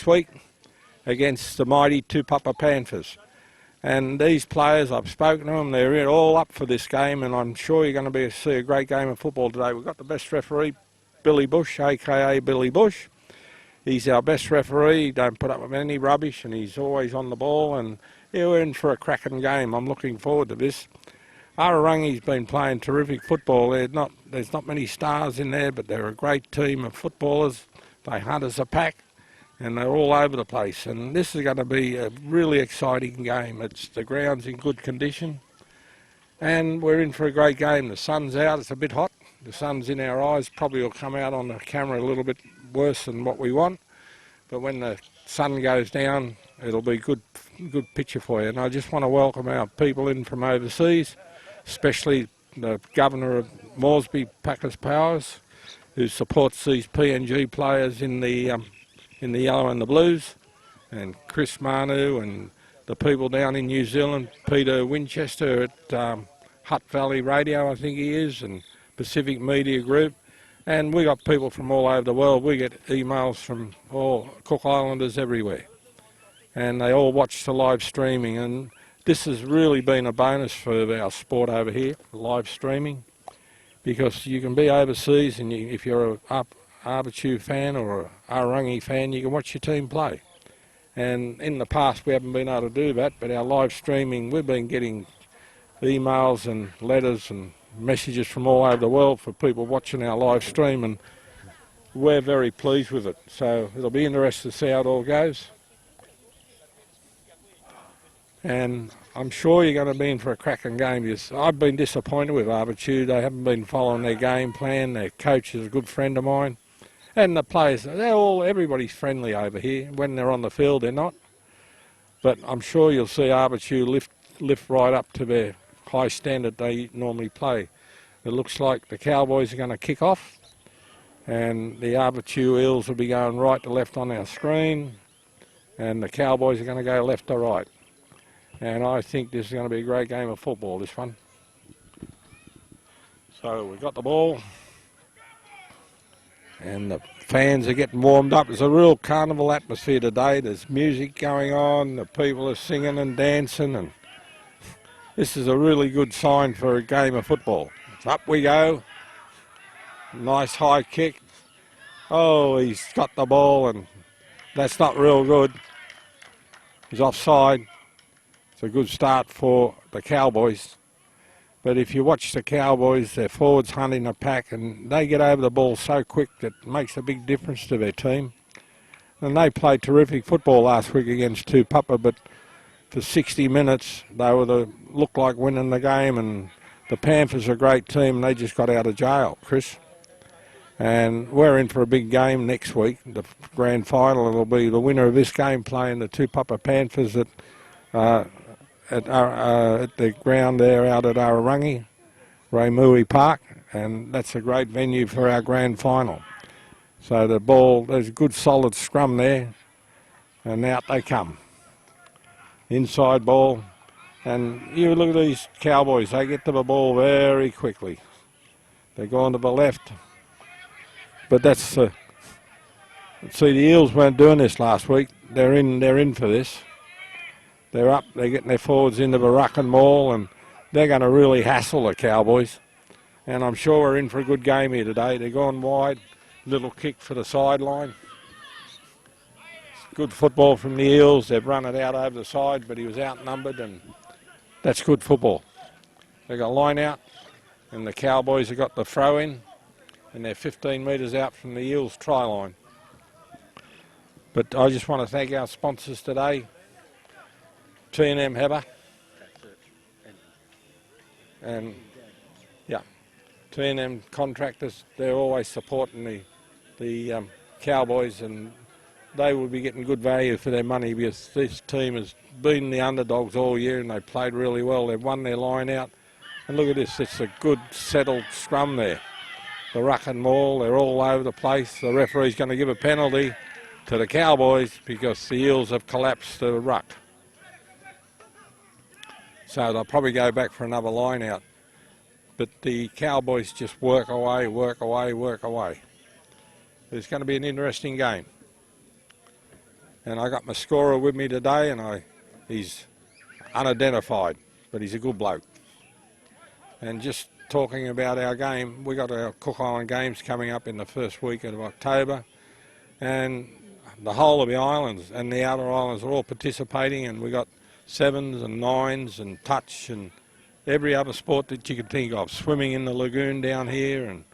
next week against the mighty Tupapa Panthers. And these players, I've spoken to them, they're all up for this game, and I'm sure you're going to see a great game of football today. We've got the best referee, Billy Bush, a.k.a. Billy Bush. He's our best referee. He don't put up with any rubbish, and he's always on the ball, and yeah, we're in for a cracking game. I'm looking forward to this. Arorangi's been playing terrific football. There's not many stars in there, but they're a great team of footballers. They hunt as a pack, and they're all over the place. And this is going to be a really exciting game. The ground's in good condition, and we're in for a great game. The sun's out. It's a bit hot. The sun's in our eyes. Probably will come out on the camera a little bit worse than what we want. But when the sun goes down, it'll be good picture for you. And I just want to welcome our people in from overseas, especially the Governor of Moresby, Packers Powers, who supports these PNG players in the yellow and the blues, and Chris Manu and the people down in New Zealand, Peter Winchester at Hutt Valley Radio, I think he is, and Pacific Media Group. And we got people from all over the world. We get emails from all Cook Islanders everywhere. And they all watch the live streaming. And this has really been a bonus for our sport over here, live streaming, because you can be overseas, and if you're a Avatiu fan or an Arorangi fan, you can watch your team play. And in the past we haven't been able to do that, but our live streaming, we've been getting emails and letters and messages from all over the world for people watching our live stream, and we're very pleased with it. So it'll be interesting to see how it all goes. And I'm sure you're going to be in for a cracking game. Because I've been disappointed with Avatiu. They haven't been following their game plan. Their coach is a good friend of mine. And the players, everybody's friendly over here. When they're on the field, they're not. But I'm sure you'll see Avatiu lift right up to their high standard they normally play. It looks like the Cowboys are going to kick off, and the Avatiu Eels will be going right to left on our screen, and the Cowboys are going to go left to right. And I think this is going to be a great game of football, this one. So we've got the ball, and the fans are getting warmed up. There's a real carnival atmosphere today. There's music going on, the people are singing and dancing, and this is a really good sign for a game of football. Up we go. Nice high kick. Oh, he's got the ball, and that's not real good. He's offside. It's a good start for the Cowboys. But if you watch the Cowboys, their forwards hunting a pack, and they get over the ball so quick that it makes a big difference to their team. And they played terrific football last week against Tupapa, but for 60 minutes they looked like winning the game, and the Panthers are a great team, and they just got out of jail, Chris. And we're in for a big game next week, the grand final. It'll be the winner of this game playing the Tupapa Panthers at the ground there out at Arorangi, Raimui Park, and that's a great venue for our grand final. So the ball, there's a good solid scrum there, and out they come. Inside ball, and you look at these Cowboys, they get to the ball very quickly. They're going to the left, but that's see, the Eels weren't doing this last week. They're in for this. They're up, they're getting their forwards into the ruck and maul, and they're going to really hassle the Cowboys. And I'm sure we're in for a good game here today. They're going wide, little kick for the sideline. Good football from the Eels. They've run it out over the side, but he was outnumbered, and that's good football. They got line out, and the Cowboys have got the throw in, and they're 15 metres out from the Eels try line. But I just want to thank our sponsors today. T&M Heber, and yeah, T&M contractors, they're always supporting the Cowboys, and they will be getting good value for their money, because this team has been the underdogs all year, and they played really well. They've won their line out, and look at this, it's a good settled scrum there. The ruck and maul, they're all over the place. The referee's going to give a penalty to the Cowboys because the Eels have collapsed the ruck. So they'll probably go back for another line out. But the Cowboys just work away, work away, work away. It's going to be an interesting game. And I got my scorer with me today, and he's unidentified, but he's a good bloke. And just talking about our game, we got our Cook Island games coming up in the first week of October, and the whole of the islands and the outer islands are all participating, and we got sevens and nines and touch and every other sport that you can think of. Swimming in the lagoon down here and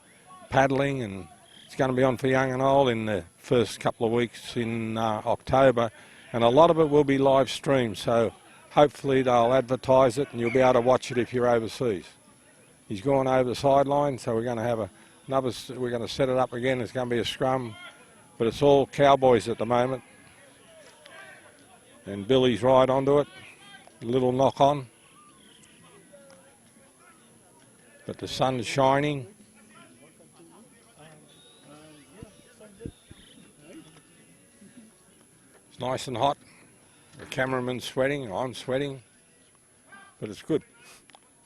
paddling, and it's going to be on for young and old in the first couple of weeks in October, and a lot of it will be live streamed, so hopefully they'll advertise it and you'll be able to watch it if you're overseas. He's gone over the sideline, so we're going to have we're going to set it up again. It's going to be a scrum, but it's all Cowboys at the moment. And Billy's right onto it, a little knock on. But the sun's shining. It's nice and hot. The cameraman's sweating, I'm sweating, but it's good.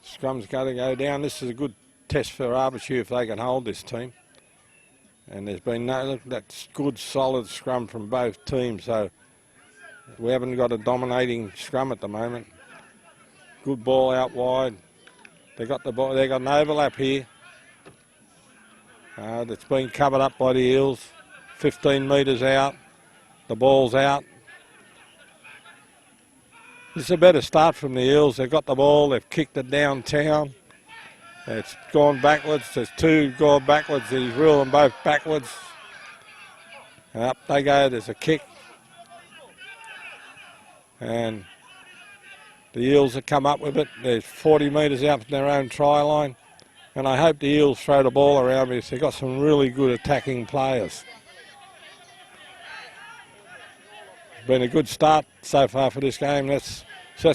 Scrum's got to go down. This is a good test for Avatiu if they can hold this team. And there's been that's good solid scrum from both teams, so we haven't got a dominating scrum at the moment. Good ball out wide. They got the ball. They got an overlap here. That's been covered up by the Eels. 15 metres out. The ball's out. This is a better start from the Eels. They've got the ball. They've kicked it downtown. It's gone backwards. There's two gone backwards. He's reeled them both backwards. And up they go. There's a kick. And the Eels have come up with it. They're 40 metres out from their own try line. And I hope the Eels throw the ball around because they've got some really good attacking players. It's been a good start so far for this game. That's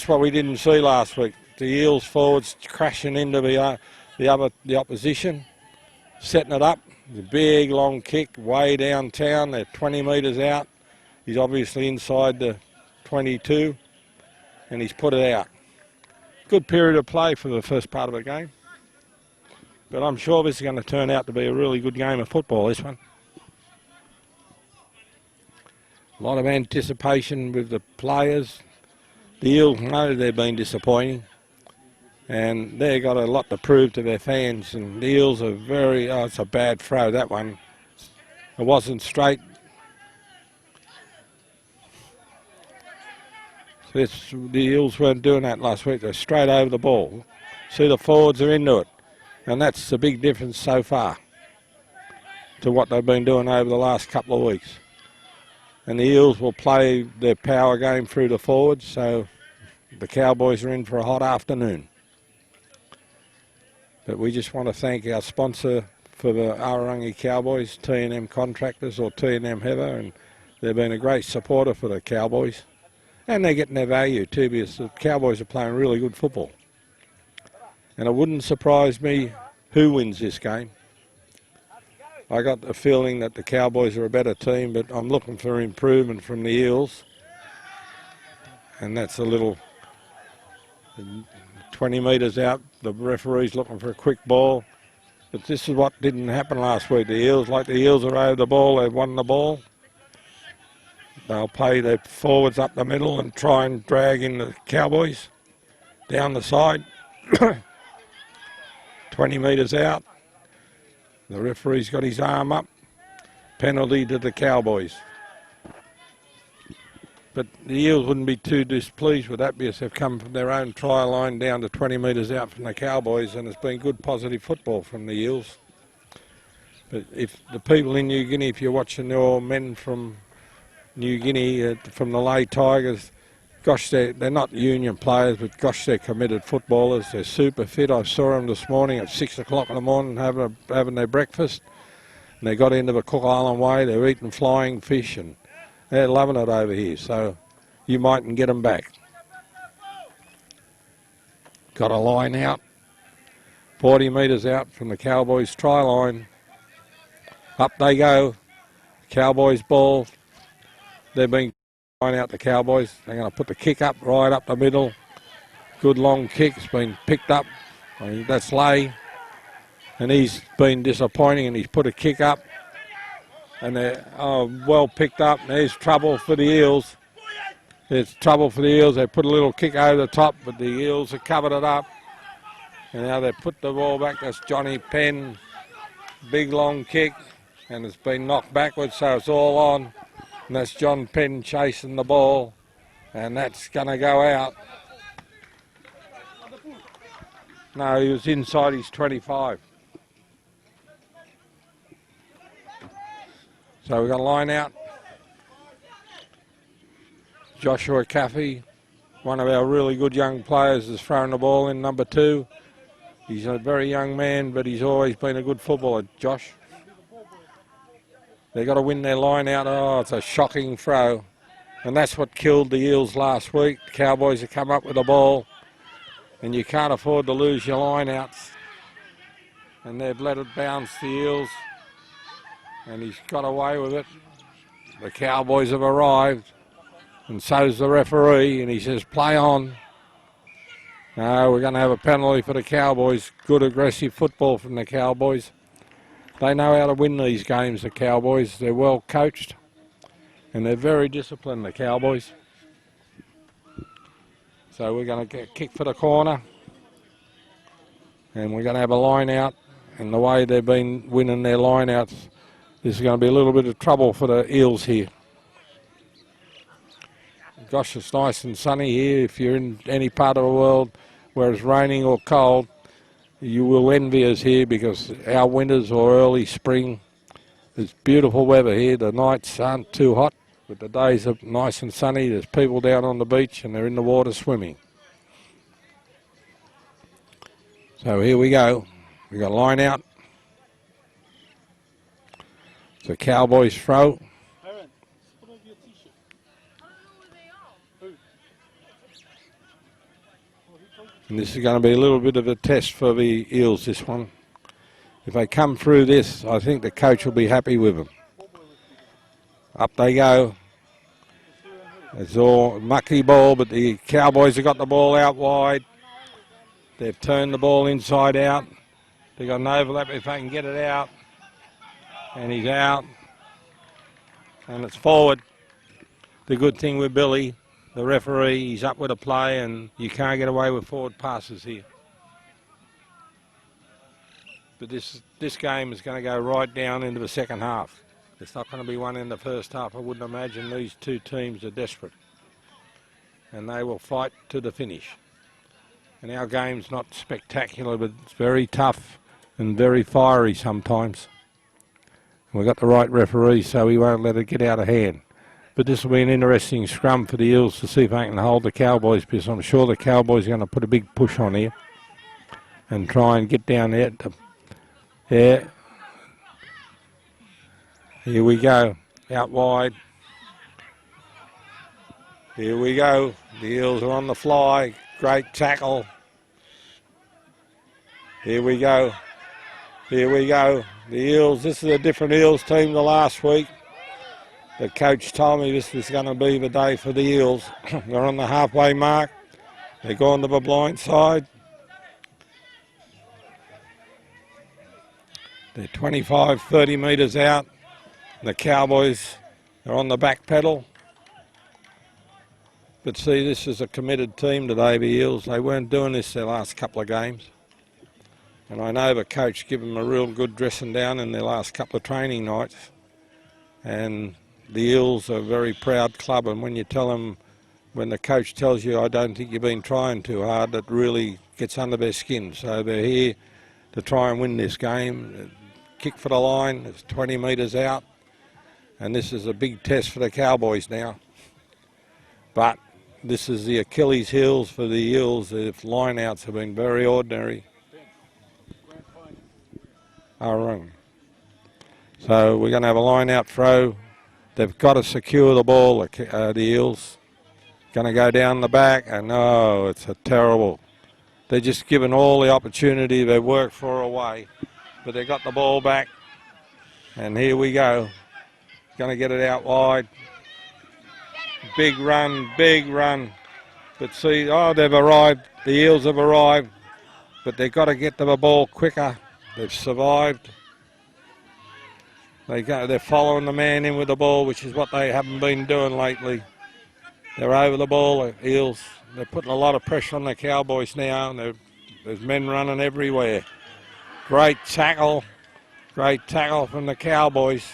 what we didn't see last week. The Eels forwards crashing into the opposition, setting it up. The big long kick way downtown. They're 20 metres out. He's obviously inside the 22, and he's put it out. Good period of play for the first part of the game. But I'm sure this is going to turn out to be a really good game of football, this one. A lot of anticipation with the players. The Eels know they've been disappointing, and they've got a lot to prove to their fans. And the Eels are it's a bad throw, that one. It wasn't straight. The Eels weren't doing that last week. They're straight over the ball. See, the forwards are into it. And that's the big difference so far to what they've been doing over the last couple of weeks. And the Eels will play their power game through the forwards, so the Cowboys are in for a hot afternoon. But we just want to thank our sponsor for the Arorangi Cowboys, T&M Contractors or T&M Heather, and they've been a great supporter for the Cowboys. And they're getting their value too, because the Cowboys are playing really good football. And it wouldn't surprise me who wins this game. I got the feeling that the Cowboys are a better team, but I'm looking for improvement from the Eels. And that's a little 20 metres out. The referee's looking for a quick ball. But this is what didn't happen last week. The Eels are over the ball, they've won the ball. They'll play their forwards up the middle and try and drag in the Cowboys down the side. 20 metres out. The referee's got his arm up. Penalty to the Cowboys. But the Eels wouldn't be too displeased with that because they've come from their own try line down to 20 metres out from the Cowboys, and it's been good positive football from the Eels. But if the people in New Guinea, if you're watching your men from New Guinea, from the Lay Tigers, gosh, they're not union players, but gosh, they're committed footballers. They're super fit. I saw them this morning at 6 o'clock in the morning having their breakfast. And they got into the Cook Island way. They're eating flying fish, and they're loving it over here. So you mightn't get them back. Got a line out, 40 metres out from the Cowboys' try line. Up they go. Cowboys ball. They've been out the Cowboys. They're going to put the kick up right up the middle. Good long kick. It's been picked up. That's Lay. And he's been disappointing, and he's put a kick up. And they're well picked up. There's trouble for the Eels. There's trouble for the Eels. They put a little kick over the top, but the Eels have covered it up. And now they put the ball back. That's Johnny Penn. Big long kick. And it's been knocked backwards, so it's all on. And that's John Penn chasing the ball. And that's going to go out. No, he was inside his 25. So we've got a line out. Joshua Caffey, one of our really good young players, is throwing the ball in, number 2. He's a very young man, but he's always been a good footballer, Josh. They've got to win their line out. Oh, it's a shocking throw. And that's what killed the Eels last week. The Cowboys have come up with the ball, and you can't afford to lose your line outs. And they've let it bounce the Eels, and he's got away with it. The Cowboys have arrived, and so's the referee, and he says, play on. No, we're going to have a penalty for the Cowboys. Good aggressive football from the Cowboys. They know how to win these games, the Cowboys. They're well coached, and they're very disciplined, the Cowboys. So we're going to get a kick for the corner, and we're going to have a line out. And the way they've been winning their line outs, this is going to be a little bit of trouble for the Eels here. Gosh, it's nice and sunny here. If you're in any part of the world where it's raining or cold, you will envy us here, because our winters or early spring, it's beautiful weather here. The nights aren't too hot, but the days are nice and sunny. There's people down on the beach and they're in the water swimming. So here we go. We've got a line out. It's a Cowboys throw. And this is going to be a little bit of a test for the Eels, this one. If they come through this, I think the coach will be happy with them. Up they go. It's all mucky ball, but the Cowboys have got the ball out wide. They've turned the ball inside out. They've got an overlap if they can get it out. And he's out. And it's forward. The good thing with Billy, the referee, he's up with a play, and you can't get away with forward passes here. But this game is going to go right down into the second half. It's not going to be one in the first half. I wouldn't imagine. These two teams are desperate, and they will fight to the finish. And our game's not spectacular, but it's very tough and very fiery sometimes. And we've got the right referee, so he won't let it get out of hand. But this will be an interesting scrum for the Eels to see if they can hold the Cowboys, because I'm sure the Cowboys are going to put a big push on here and try and get down there. Yeah. Here we go. Out wide. Here we go. The Eels are on the fly. Great tackle. Here we go. Here we go. The Eels, this is a different Eels team to last week. The coach told me this was going to be the day for the Eels. They're on the halfway mark. They're going to the blind side. They're 25, 30 metres out. The Cowboys are on the back pedal. But see, this is a committed team today, the Eels. They weren't doing this their last couple of games. And I know the coach gave them a real good dressing down in their last couple of training nights. And the Eels are a very proud club, and when you tell them, when the coach tells you, I don't think you've been trying too hard, that really gets under their skin. So they're here to try and win this game. Kick for the line, it's 20 metres out, and this is a big test for the Cowboys now. But this is the Achilles heels for the Eels. The line-outs have been very ordinary. Arorangi. So we're going to have a line-out throw. They've got to secure the ball, the Eels. Going to go down the back, and no, it's a terrible. They're just given all the opportunity they worked for away. But they got the ball back, and here we go. Going to get it out wide. Big run, big run. But see, oh, they've arrived. The Eels have arrived, but they've got to get to the ball quicker. They've survived. They're following the man in with the ball, which is what they haven't been doing lately. They're over the ball, the Eels. They're putting a lot of pressure on the Cowboys now, and there's men running everywhere. Great tackle from the Cowboys.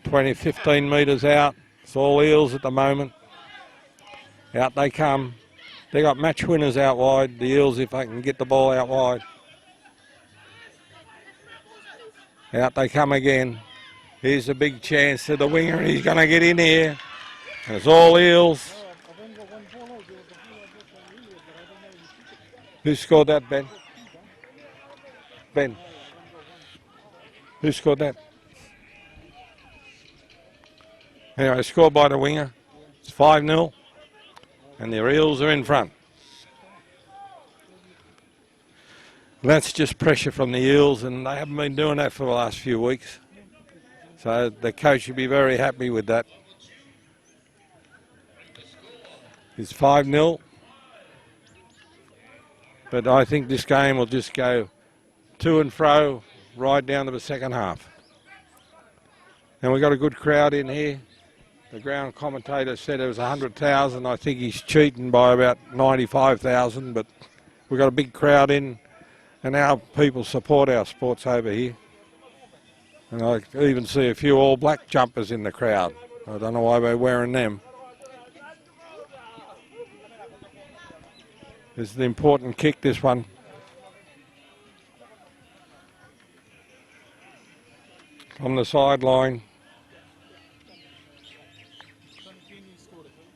20, 15 metres out. It's all Eels at the moment. Out they come. They got match winners out wide, the Eels, if they can get the ball out wide. Out they come again. Here's a big chance to the winger, and he's going to get in here. And it's all Eels. Who scored that, Ben? Ben. Who scored that? Anyway, scored by the winger. It's 5-0. And the Eels are in front. That's just pressure from the Eels, and they haven't been doing that for the last few weeks. So the coach should be very happy with that. It's 5-0. But I think this game will just go to and fro right down to the second half. And we've got a good crowd in here. The ground commentator said it was 100,000. I think he's cheating by about 95,000, but we've got a big crowd in, and our people support our sports over here. And I even see a few all black jumpers in the crowd. I don't know why they're wearing them. This is an important kick, this one. On the sideline.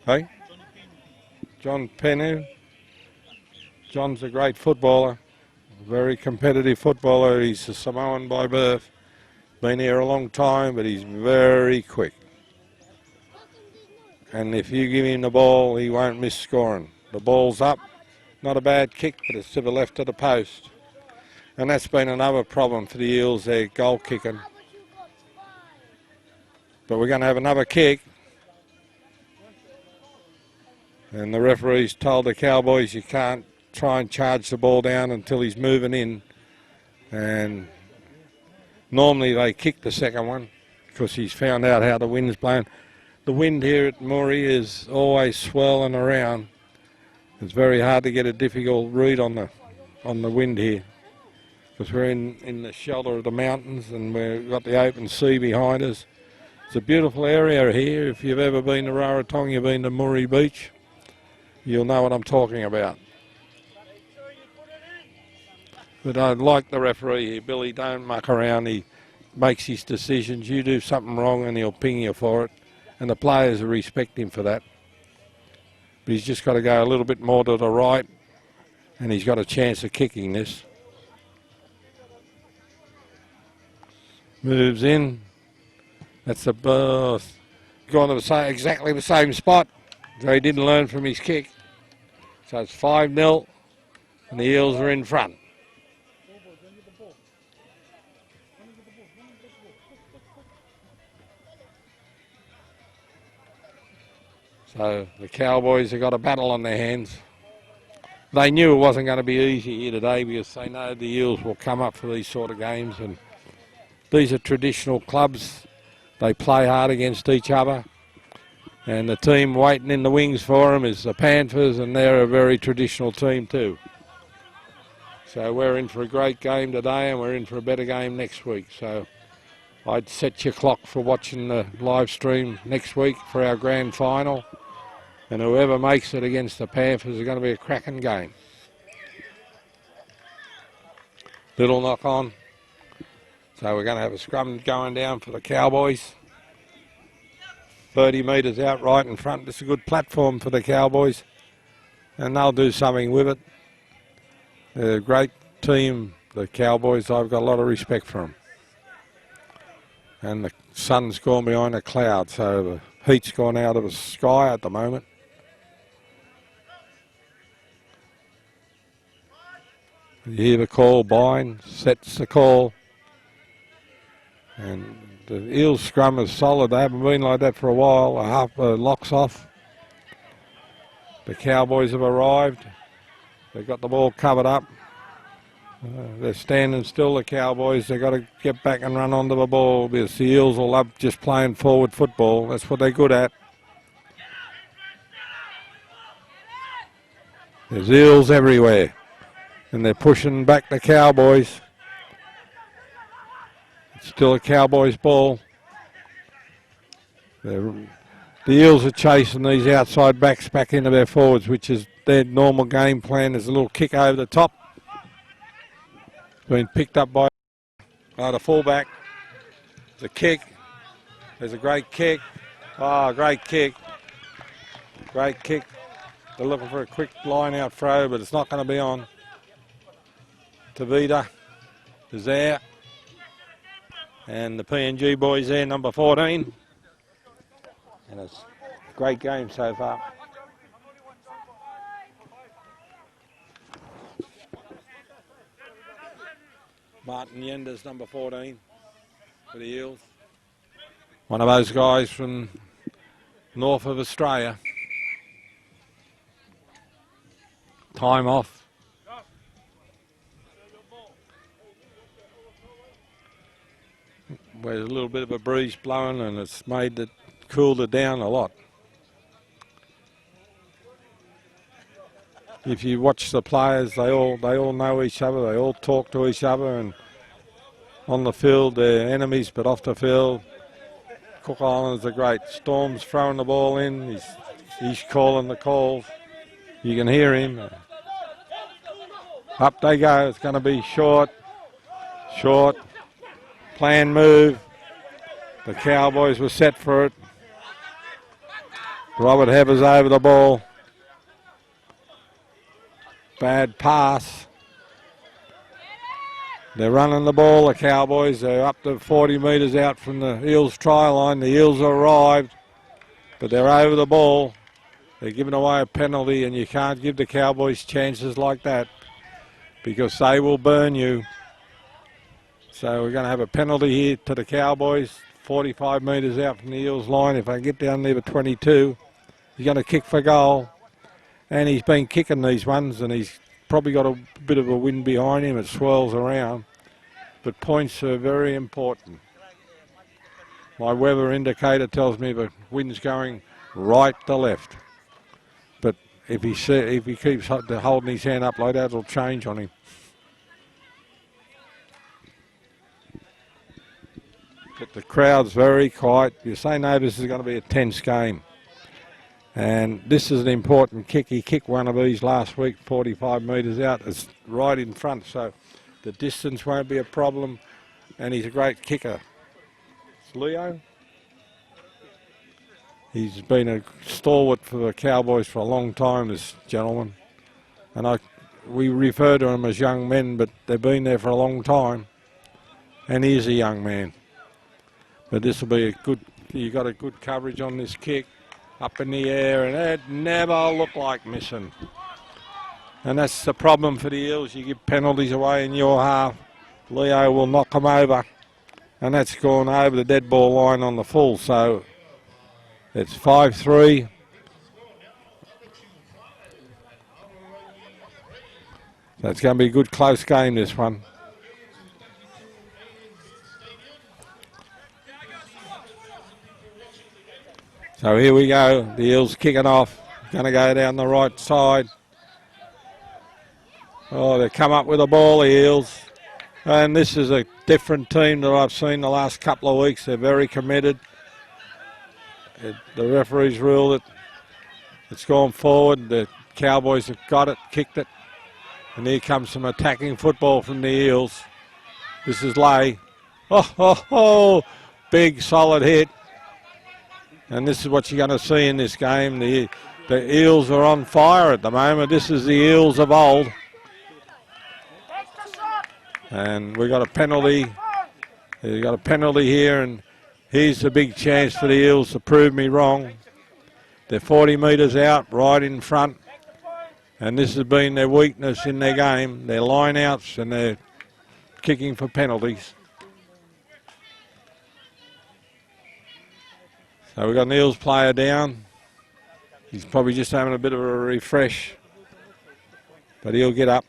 Hey? John Penu. John's a great footballer, a very competitive footballer. He's a Samoan by birth. Been here a long time, but he's very quick. And if you give him the ball, he won't miss scoring. The ball's up. Not a bad kick, but it's to the left of the post. And that's been another problem for the Eels, their goal kicking. But we're going to have another kick. And the referee's told the Cowboys you can't try and charge the ball down until he's moving in. And normally they kick the second one because he's found out how the wind's blowing. The wind here at Moree is always swirling around. It's very hard to get a difficult read on the wind here because we're in the shelter of the mountains and we've got the open sea behind us. It's a beautiful area here. If you've ever been to Rarotonga, you've been to Moree Beach, you'll know what I'm talking about. But I like the referee here. Billy, don't muck around. He makes his decisions. You do something wrong and he'll ping you for it. And the players respect him for that. But he's just got to go a little bit more to the right, and he's got a chance of kicking this. Moves in. That's the birth. Gone to exactly the same spot. So he didn't learn from his kick. So it's 5-0, and the Eels are in front. So the Cowboys have got a battle on their hands. They knew it wasn't going to be easy here today because they know the Eels will come up for these sort of games. And these are traditional clubs. They play hard against each other. And the team waiting in the wings for them is the Panthers, and they're a very traditional team too. So we're in for a great game today, and we're in for a better game next week. So I'd set your clock for watching the live stream next week for our grand final. And whoever makes it against the Panthers is going to be a cracking game. Little knock on. So we're going to have a scrum going down for the Cowboys. 30 metres out right in front. It's a good platform for the Cowboys. And they'll do something with it. They're a great team, the Cowboys. I've got a lot of respect for them. And the sun's gone behind a cloud, so the heat's gone out of the sky at the moment. You hear the call, Bine sets the call. And the Eels scrum is solid. They haven't been like that for a while. Half locks off. The Cowboys have arrived. They've got the ball covered up. They're standing still, the Cowboys. They've got to get back and run onto the ball because the Eels will love just playing forward football. That's what they're good at. There's Eels everywhere. And they're pushing back the Cowboys. It's still a Cowboys ball. The Eels are chasing these outside backs back into their forwards, which is their normal game plan. There's a little kick over the top. Been picked up by the fullback. There's a kick. There's a great kick. Oh, great kick. Great kick. They're looking for a quick line-out throw, but it's not going to be on. Tavita is there. And the PNG boys there, number 14. And it's a great game so far. Martin Yender's number 14 for the Eels. One of those guys from north of Australia. Time off. There's a little bit of a breeze blowing and it's made it cooled it down a lot. If you watch the players, they all know each other. They all talk to each other, and on the field they're enemies, but off the field, Cook Islanders are great. Storm's throwing the ball in. He's calling the calls. You can hear him. Up they go. It's going to be short. Plan move. The Cowboys were set for it. Robert Hebbers over the ball. Bad pass. They're running the ball, the Cowboys. They're up to 40 metres out from the Eels try line. The Eels arrived, but they're over the ball. They're giving away a penalty, and you can't give the Cowboys chances like that because they will burn you. So we're going to have a penalty here to the Cowboys, 45 metres out from the Eels line. If I get down there to 22, he's going to kick for goal. And he's been kicking these ones, and he's probably got a bit of a wind behind him. It swirls around. But points are very important. My weather indicator tells me the wind's going right to left. But if he keeps holding his hand up like that, it'll change on him. But the crowd's very quiet. You say, no, this is going to be a tense game. And this is an important kick. He kicked one of these last week, 45 metres out. It's right in front, so the distance won't be a problem. And he's a great kicker. It's Leo. He's been a stalwart for the Cowboys for a long time, this gentleman. And we refer to him as young men, but they've been there for a long time. And he is a young man. But this will be a good, you got a good coverage on this kick. Up in the air, and it never looked like missing. And that's the problem for the Eels. You give penalties away in your half. Leo will knock them over. And that's gone over the dead ball line on the full. So it's 5-3. So it's going to be a good close game, this one. So here we go, the Eels kicking off, going to go down the right side. Oh, they come up with the ball, the Eels. And this is a different team that I've seen the last couple of weeks. They're very committed. The referees ruled it. It's gone forward. The Cowboys have got it, kicked it. And here comes some attacking football from the Eels. This is Lay. Oh, big solid hit. And this is what you're going to see in this game. The Eels are on fire at the moment. This is the Eels of old. And we got a penalty. We've got a penalty here, and here's a big chance for the Eels to prove me wrong. They're 40 metres out, right in front. And this has been their weakness in their game. Their line-outs, and they're kicking for penalties. So we've got an Eels player down. He's probably just having a bit of a refresh, but he'll get up.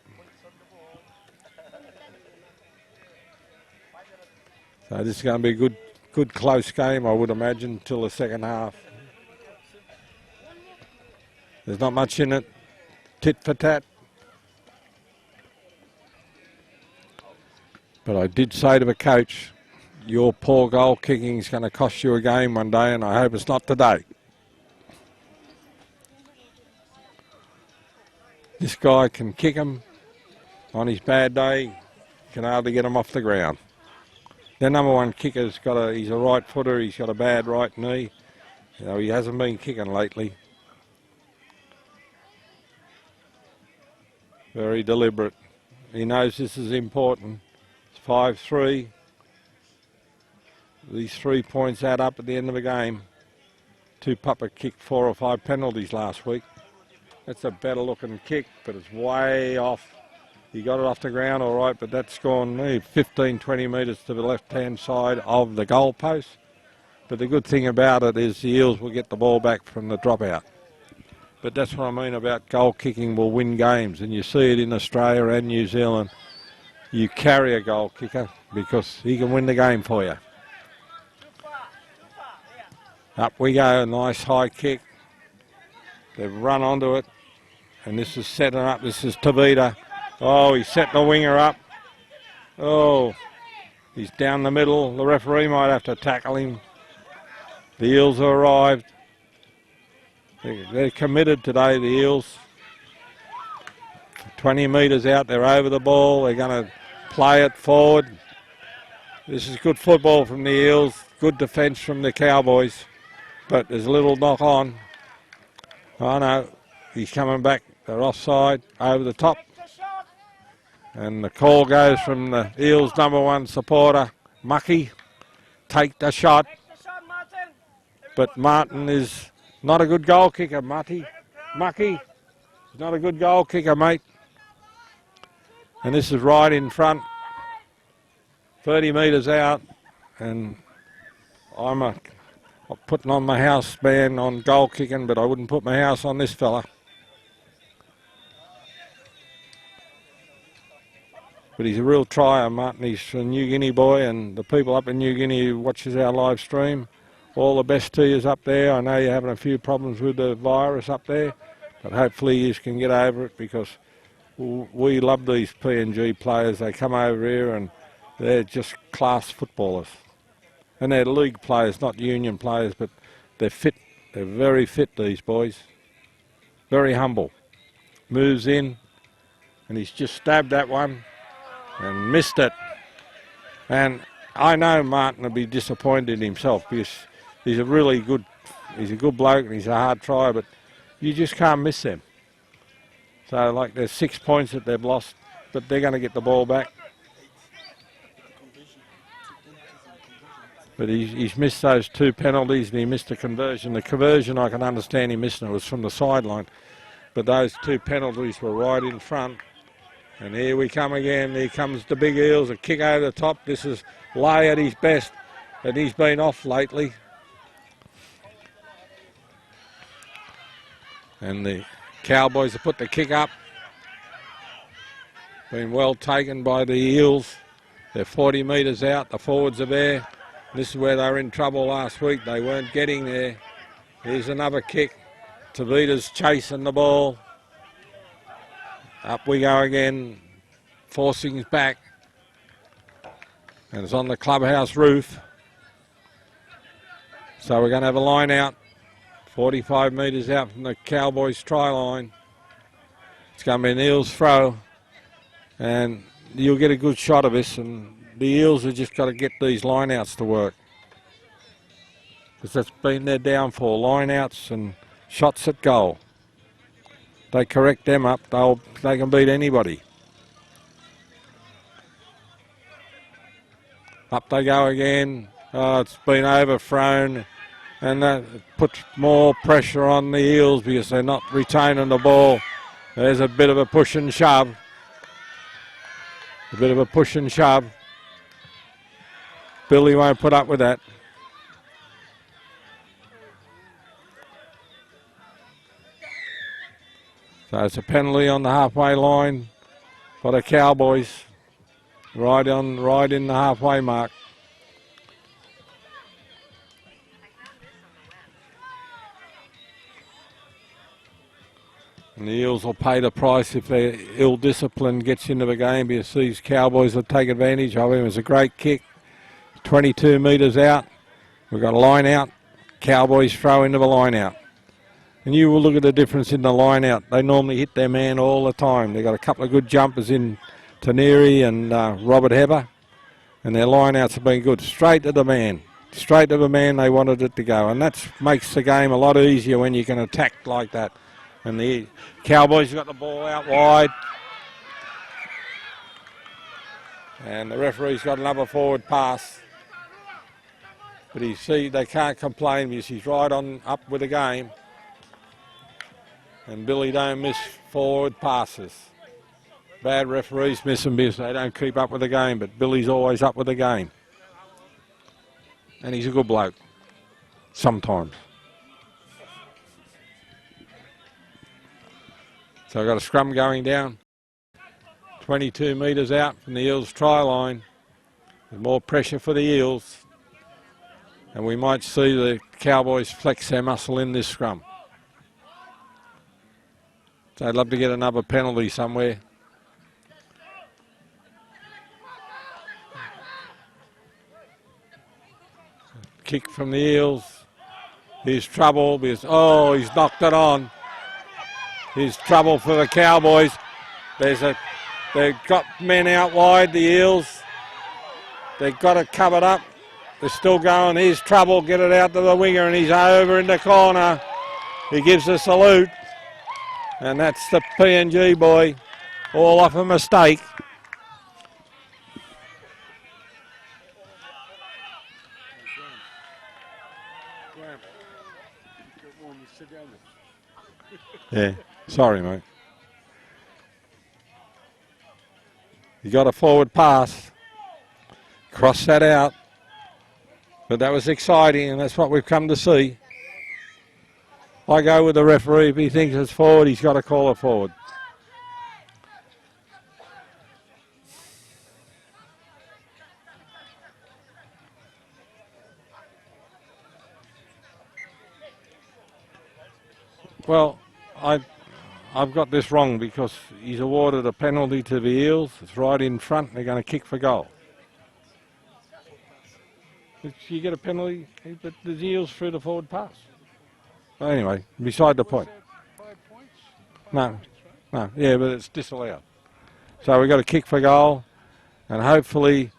So this is going to be a good close game, I would imagine, till the second half. There's not much in it. Tit for tat. But I did say to the coach, your poor goal kicking is going to cost you a game one day, and I hope it's not today. This guy can kick him on his bad day, can hardly get him off the ground. Their number one kicker's he's a right footer, he's got a bad right knee. You know, he hasn't been kicking lately. Very deliberate. He knows this is important. It's 5-3. These 3 points add up at the end of the game. Two Papa kicked 4 or 5 penalties last week. That's a better looking kick, but it's way off. He got it off the ground all right, but that's gone 15-20 metres to the left-hand side of the goal post. But the good thing about it is the Eels will get the ball back from the dropout. But that's what I mean about goal kicking will win games, and you see it in Australia and New Zealand. You carry a goal kicker because he can win the game for you. Up we go, nice high kick. They've run onto it, and this is setting up. This is Tavita. Oh, he's set the winger up. Oh, he's down the middle. The referee might have to tackle him. The Eels have arrived. They're committed today, the Eels. 20 metres out, they're over the ball. They're going to play it forward. This is good football from the Eels. Good defence from the Cowboys. But there's a little knock on. Oh no, he's coming back. They're offside, over the top. And the call goes from the Eels' number one supporter, Mucky. Take the shot. But Martin is not a good goal kicker, Mucky. He's not a good goal kicker, mate. And this is right in front, 30 metres out. And I'm putting on my house ban on goal kicking, but I wouldn't put my house on this fella. But he's a real trier, Martin. He's a New Guinea boy, and the people up in New Guinea who watches our live stream, all the best to you up there. I know you're having a few problems with the virus up there, but hopefully you can get over it, because we love these PNG players. They come over here and they're just class footballers. And they're league players, not union players, but they're fit. They're very fit, these boys. Very humble. Moves in, and he's just stabbed that one and missed it. And I know Martin will be disappointed in himself, because he's a good bloke and he's a hard try, but you just can't miss them. So like there's 6 points that they've lost, but they're going to get the ball back. But he's missed those 2 penalties, and he missed a conversion. The conversion, I can understand him missing it, was from the sideline. But those 2 penalties were right in front. And here we come again. Here comes the big Eels, a kick over the top. This is Lay at his best, and he's been off lately. And the Cowboys have put the kick up. Been well taken by the Eels. They're 40 metres out. The forwards are there. This is where they were in trouble last week. They weren't getting there. Here's another kick. Tavita's chasing the ball. Up we go again. Forcing's back. And it's on the clubhouse roof. So we're going to have a line out. 45 metres out from the Cowboys' try line. It's going to be an Eels throw. And you'll get a good shot of this. And the Eels have just got to get these line-outs to work, because that's been their downfall, line-outs and shots at goal. They correct them up, they can beat anybody. Up they go again. Oh, it's been overthrown, and that puts more pressure on the Eels because they're not retaining the ball. There's a bit of a push and shove. Billy won't put up with that. So it's a penalty on the halfway line for the Cowboys. Right in the halfway mark. And the Eels will pay the price if their ill discipline gets into the game, because these Cowboys will take advantage of him. It's a great kick. 22 metres out. We've got a line out. Cowboys throw into the line out. And you will look at the difference in the line out. They normally hit their man all the time. They've got a couple of good jumpers in Taneri and Robert Heber. And their line outs have been good. Straight to the man. Straight to the man they wanted it to go. And that makes the game a lot easier when you can attack like that. And the Cowboys got the ball out wide. And the referee's got another forward pass. But you see, they can't complain because he's right on up with the game. And Billy don't miss forward passes. Bad referees miss them because they don't keep up with the game, but Billy's always up with the game. And he's a good bloke. Sometimes. So I've got a scrum going down. 22 metres out from the Eels try line. There's more pressure for the Eels. And we might see the Cowboys flex their muscle in this scrum. So I'd love to get another penalty somewhere. Kick from the Eels. Here's trouble because, oh, he's knocked it on. Here's trouble for the Cowboys. They've got men out wide, the Eels. They've got it covered up. They're still going. Here's trouble. Get it out to the winger, and he's over in the corner. He gives a salute. And that's the PNG boy, all off a mistake. Yeah, sorry, mate. You got a forward pass. Cross that out. But that was exciting, and that's what we've come to see. I go with the referee. If he thinks it's forward, he's got to call it forward. Well, I've got this wrong because he's awarded a penalty to the Eels. It's right in front. They're going to kick for goal. You get a penalty, but the Eels through the forward pass. Anyway, beside the point. No, yeah, but it's disallowed. So we've got a kick for goal, and hopefully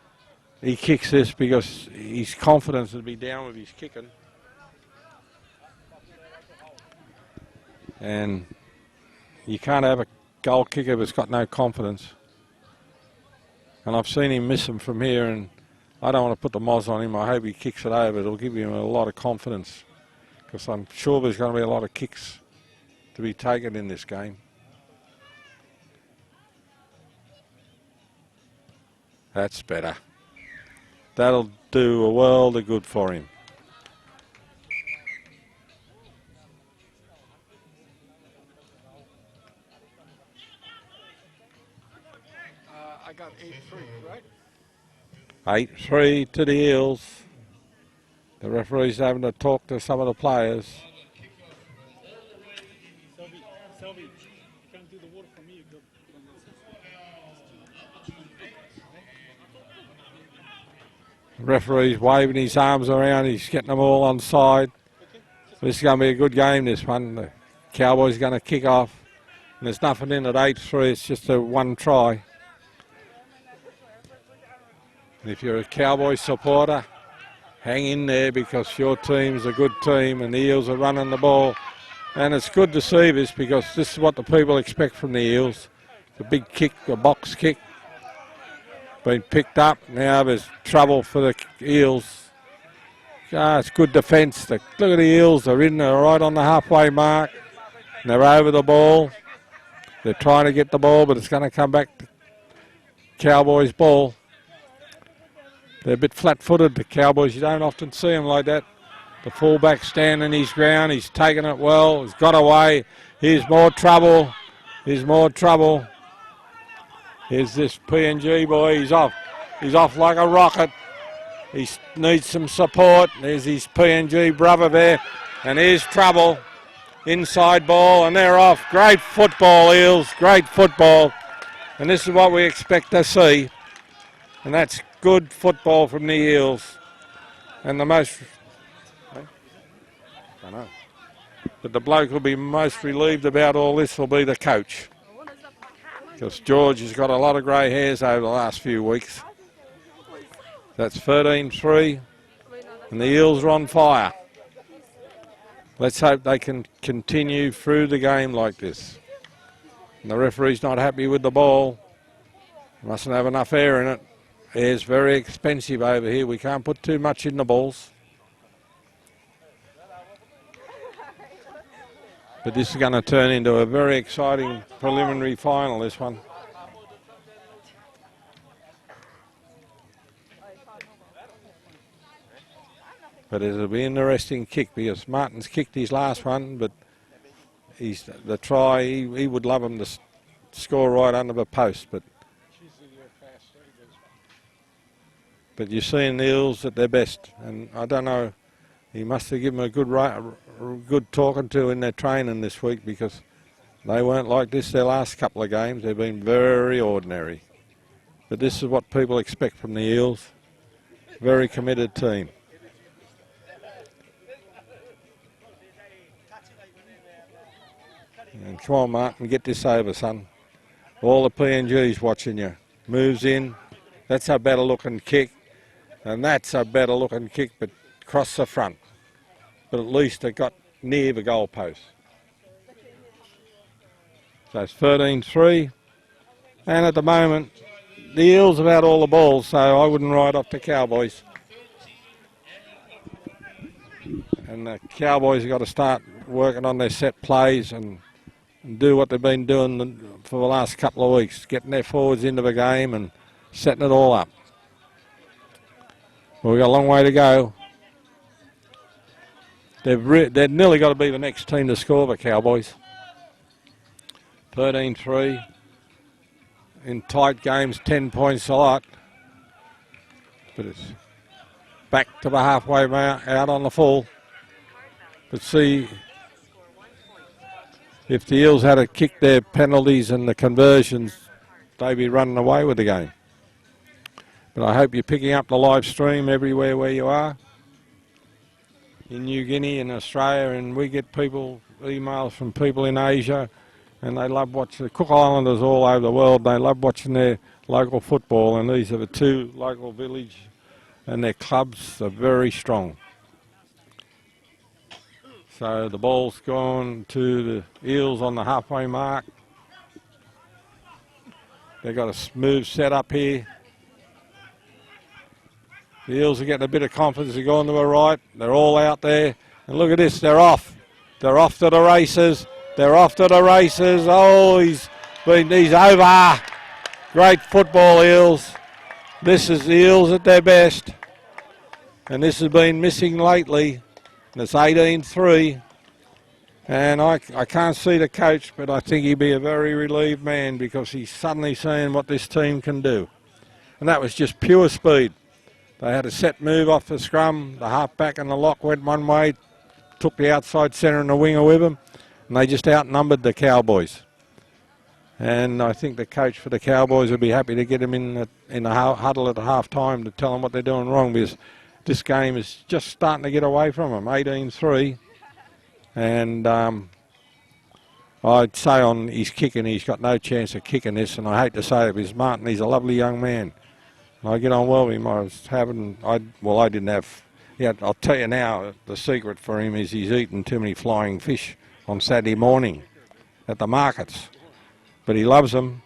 he kicks this because his confidence will be down with his kicking. And you can't have a goal kicker that's got no confidence. And I've seen him miss them from here, and I don't want to put the moz on him. I hope he kicks it over. It'll give him a lot of confidence, because I'm sure there's going to be a lot of kicks to be taken in this game. That's better. That'll do a world of good for him. I got 8-3, right? 8-3 to the Eels. The referee's having to talk to some of the players. Selby, you can't do the water for me. The referee's waving his arms around. He's getting them all on side. This is going to be a good game, this one. The Cowboys are going to kick off. And there's nothing in at 8-3. It's just a one try. And if you're a Cowboy supporter, hang in there because your team's a good team and the Eels are running the ball. And it's good to see this because this is what the people expect from the Eels. The big kick, the box kick, been picked up. Now there's trouble for the Eels. It's good defence. Look at the Eels. They're in there right on the halfway mark. And they're over the ball. They're trying to get the ball, but it's going to come back to Cowboys' ball. They're a bit flat-footed, the Cowboys. You don't often see them like that. The fullback standing his ground. He's taken it well. He's got away. Here's more trouble. Here's more trouble. Here's this PNG boy. He's off. He's off like a rocket. He needs some support. There's his PNG brother there. And here's trouble. Inside ball, and they're off. Great football, Eels. Great football. And this is what we expect to see. And that's good football from the Eels. And the most... I know. But the bloke who'll be most relieved about all this will be the coach. Because George has got a lot of grey hairs over the last few weeks. That's 13-3. And the Eels are on fire. Let's hope they can continue through the game like this. And the referee's not happy with the ball. Mustn't have enough air in it. Air's very expensive over here. We can't put too much in the balls. But this is going to turn into a very exciting preliminary final, this one. But it'll be an interesting kick because Martin's kicked his last one, but he's the try, he would love him to score right under the post. But you're seeing the Eels at their best, and I don't know, he must have given them a good talking to in their training this week because they weren't like this their last couple of games. They've been very ordinary. But this is what people expect from the Eels. Very committed team. And come on, Martin, get this over, son. All the PNG's watching you. Moves in. That's a better looking kick. And that's a better looking kick, but across the front. But at least it got near the goal post. So it's 13-3. And at the moment, the Eels have had all the balls, so I wouldn't write off the Cowboys. And the Cowboys have got to start working on their set plays and do what they've been doing for the last couple of weeks, getting their forwards into the game and setting it all up. Well, we've got a long way to go. They've nearly got to be the next team to score, the Cowboys. 13-3. In tight games, 10 points a lot. But it's back to the halfway mark, out on the full. But see, if the Eels had to kick their penalties and the conversions, they'd be running away with the game. But I hope you're picking up the live stream everywhere where you are. In New Guinea, in Australia, and we get emails from people in Asia, and they love watching the Cook Islanders all over the world. They love watching their local football, and these are the two local villages, and their clubs are very strong. So the ball's gone to the Eels on the halfway mark. They've got a smooth set up here. The Eels are getting a bit of confidence. They're going to the right. They're all out there. And look at this. They're off. They're off to the races. They're off to the races. Oh, he's over. Great football, Eels. This is the Eels at their best. And this has been missing lately. And it's 18-3. And I can't see the coach, but I think he'd be a very relieved man because he's suddenly seeing what this team can do. And that was just pure speed. They had a set move off the scrum. The halfback and the lock went one way, took the outside centre and the winger with them, and they just outnumbered the Cowboys. And I think the coach for the Cowboys would be happy to get him in the huddle at half time to tell them what they're doing wrong, because this game is just starting to get away from them. 18-3. And I'd say on his kicking, he's got no chance of kicking this, and I hate to say it, because Martin, he's a lovely young man. I get on well with him. I didn't have. Yeah, I'll tell you now, the secret for him is he's eaten too many flying fish on Saturday morning at the markets. But he loves them.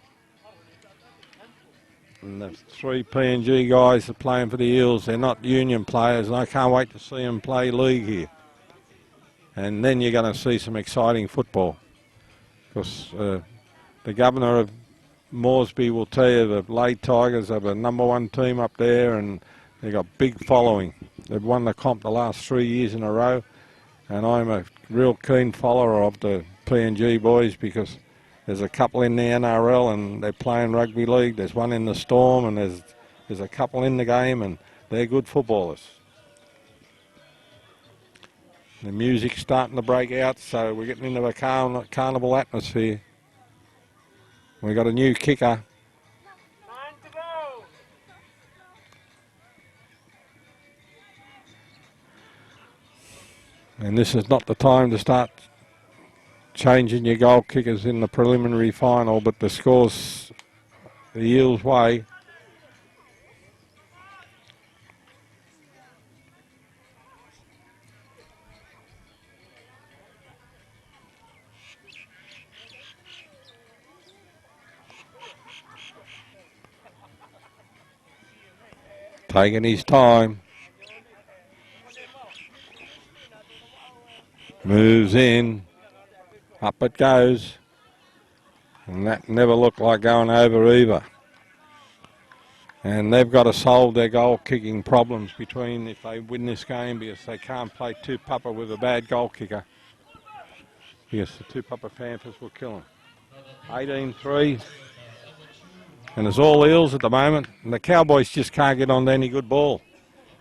And the three PNG guys are playing for the Eels. They're not union players, and I can't wait to see them play league here. And then you're going to see some exciting football. Because the governor of Moresby will tell you the Lade Tigers are the #1 team up there, and they've got big following. They've won the comp the last 3 years in a row, and I'm a real keen follower of the PNG boys because there's a couple in the NRL and they're playing rugby league. There's one in the Storm, and there's a couple in the game, and they're good footballers. The music's starting to break out, so we're getting into a carnival atmosphere. We've got a new kicker. 9 to go. And this is not the time to start changing your goal kickers in the preliminary final, but the score's the Eels' way. Taking his time. Moves in. Up it goes. And that never looked like going over either. And they've got to solve their goal kicking problems between if they win this game, because they can't play two pupper with a bad goal kicker. Because the two pupper Panthers will kill them. 18-3. And it's all Eels at the moment. And the Cowboys just can't get on to any good ball.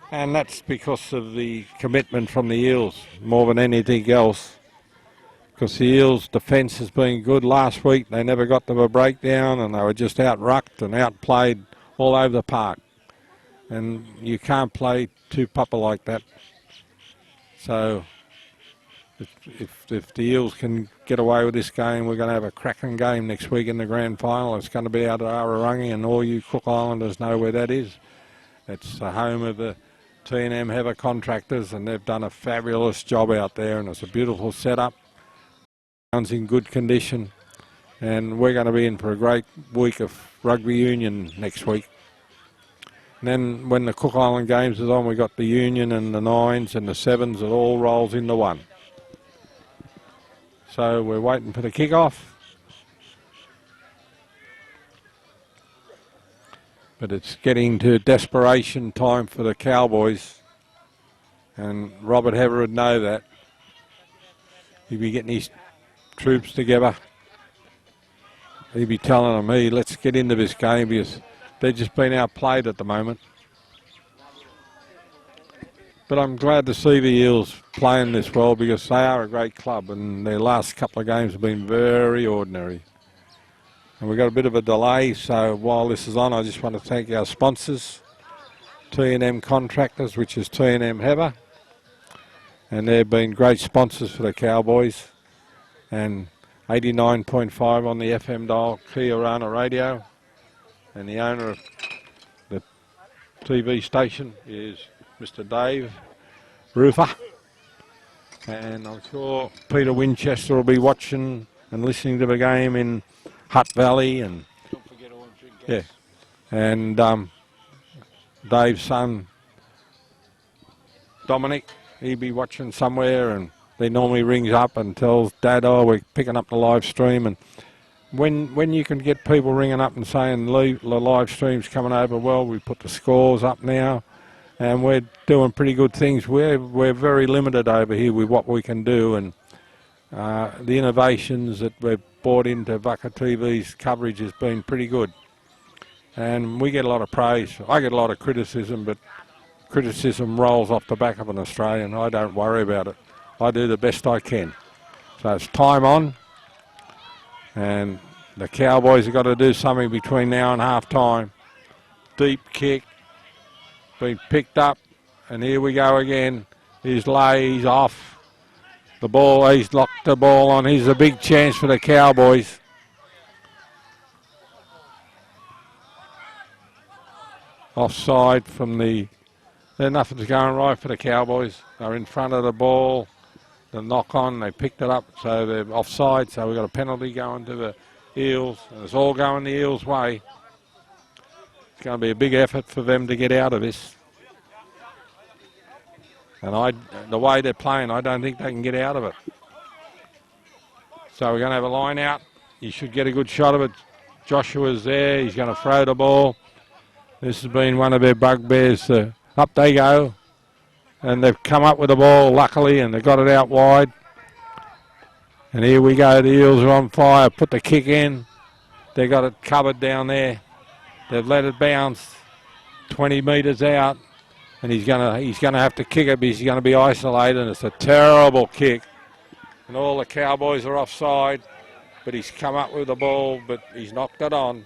And that's because of the commitment from the Eels more than anything else. Because the Eels' defence has been good last week. They never got to a breakdown and they were just out-rucked and outplayed all over the park. And you can't play two pupper like that. So if the Eels can get away with this game, we're going to have a cracking game next week in the grand final. It's going to be out at Arorangi, and all you Cook Islanders know where that is. It's the home of the T&M Heather contractors, and they've done a fabulous job out there, and it's a beautiful setup. Ground's in good condition, and we're going to be in for a great week of rugby union next week. And then when the Cook Island games is on, we've got the union and the nines and the sevens. It all rolls into one. So we're waiting for the kick-off. But it's getting to desperation time for the Cowboys. And Robert Heather would know that. He'd be getting his troops together. He'd be telling them, hey, let's get into this game, because they've just been outplayed at the moment. But I'm glad to see the Eels playing this well, because they are a great club, and their last couple of games have been very ordinary. And we've got a bit of a delay, so while this is on, I just want to thank our sponsors, T&M Contractors, which is T&M Heather. And they've been great sponsors for the Cowboys. And 89.5 on the FM dial, Kiorana Radio. And the owner of the TV station is Mr. Dave Roofer. And I'm sure Peter Winchester will be watching and listening to the game in Hutt Valley. And yeah, and Dave's son Dominic, he'll be watching somewhere, and he normally rings up and tells Dad, oh, we're picking up the live stream. And when you can get people ringing up and saying the live stream's coming over well, we put the scores up now, and we're doing pretty good things. We're very limited over here with what we can do, and the innovations that we've brought into Vaka TV's coverage has been pretty good. And we get a lot of praise. I get a lot of criticism, but criticism rolls off the back of an Australian. I don't worry about it. I do the best I can. So it's time on, and the Cowboys have got to do something between now and half time. Deep kick, been picked up, and here we go again. He's off. The ball, he's locked the ball on. Here's a big chance for the Cowboys. Offside from the... Nothing's going right for the Cowboys. They're in front of the ball. The knock on, they picked it up, so they're offside. So we've got a penalty going to the Eels. And it's all going the Eels' way. It's going to be a big effort for them to get out of this. And the way they're playing, I don't think they can get out of it. So we're going to have a line out. You should get a good shot of it. Joshua's there. He's going to throw the ball. This has been one of their bugbears. Up they go. And they've come up with the ball, luckily, and they've got it out wide. And here we go. The Eels are on fire. Put the kick in. They've got it covered down there. They've let it bounce 20 metres out. And he's gonna have to kick it because he's gonna be isolated, and it's a terrible kick. And all the Cowboys are offside, but he's come up with the ball, but he's knocked it on.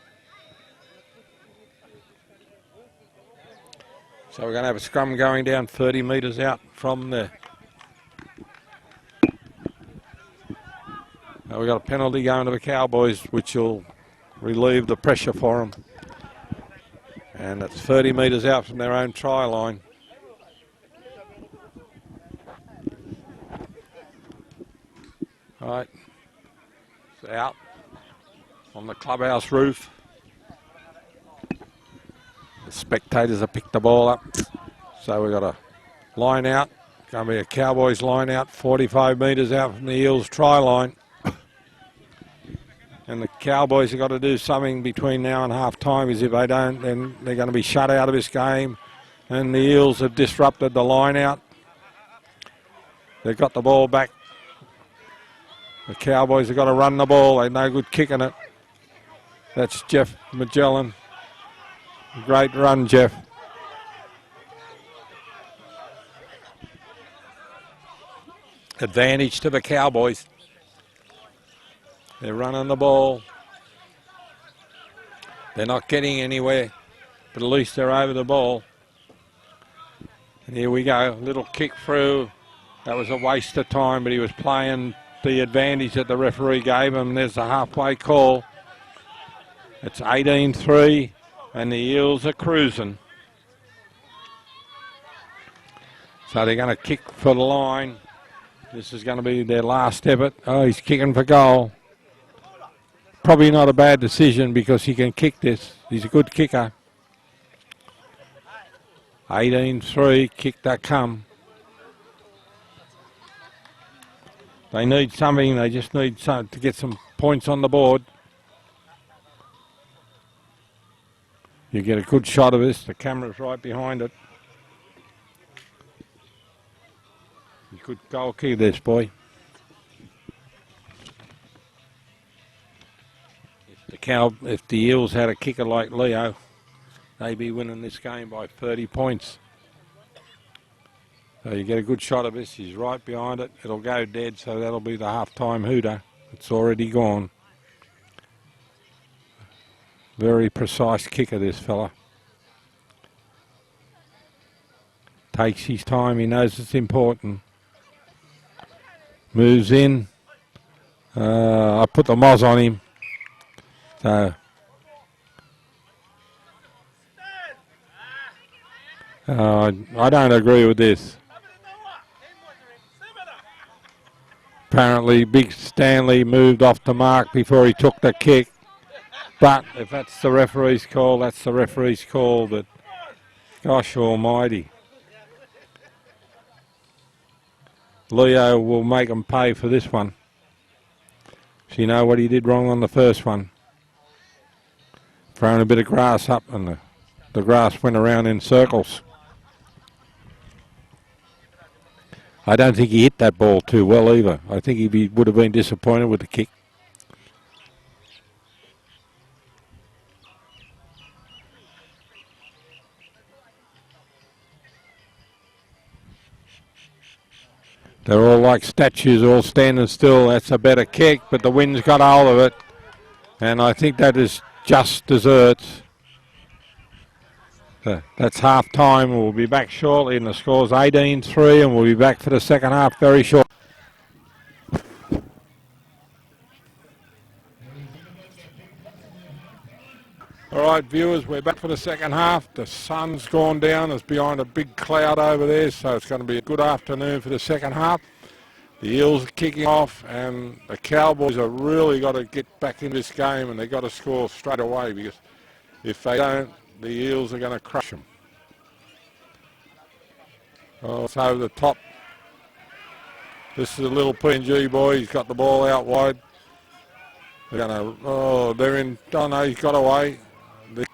So we're going to have a scrum going down 30 metres out from there. Now we've got a penalty going to the Cowboys, which will relieve the pressure for them. And it's 30 metres out from their own try line. All right, it's out on the clubhouse roof. The spectators have picked the ball up. So we've got a line out. Going to be a Cowboys line out, 45 metres out from the Eels try line. And the Cowboys have got to do something between now and half time, because if they don't, then they're going to be shut out of this game. And the Eels have disrupted the line out. They've got the ball back. The Cowboys have got to run the ball. They're no good kicking it. That's Jeff Magellan. Great run, Jeff. Advantage to the Cowboys. They're running the ball. They're not getting anywhere, but at least they're over the ball. And here we go, little kick through. That was a waste of time, but he was playing the advantage that the referee gave him. There's the halfway call. It's 18-3, and the Eels are cruising. So they're going to kick for the line. This is going to be their last effort. Oh, he's kicking for goal. Probably not a bad decision because he can kick this. He's a good kicker. 18-3, kick that come. They need something. They just need to get some points on the board. You get a good shot of this. The camera's right behind it. You could goal kick this, boy. If the Eels had a kicker like Leo, they'd be winning this game by 30 points. So you get a good shot of this. He's right behind it. It'll go dead, so that'll be the half-time hooter. It's already gone. Very precise kicker, this fella. Takes his time. He knows it's important. Moves in. I put the moz on him. So I don't agree with this. Apparently Big Stanley moved off the mark before he took the kick. But if that's the referee's call, that's the referee's call. But gosh almighty. Leo will make him pay for this one. So you know what he did wrong on the first one. Throwing a bit of grass up, and the grass went around in circles. I don't think he hit that ball too well either. I think he would have been disappointed with the kick. They're all like statues, all standing still. That's a better kick, but the wind's got hold of it. And I think that is just desserts. That's half time. We'll be back shortly, and the score's 18-3, and we'll be back for the second half very short. All right, viewers, we're back for the second half. The sun's gone down. It's behind a big cloud over there, so it's going to be a good afternoon for the second half. The Eels are kicking off, and the Cowboys have really got to get back in this game, and they've got to score straight away, because if they don't, the Eels are going to crush them. Oh, it's over the top. This is a little PNG boy. He's got the ball out wide. They're going to, oh, they're in, oh no, he's got away. The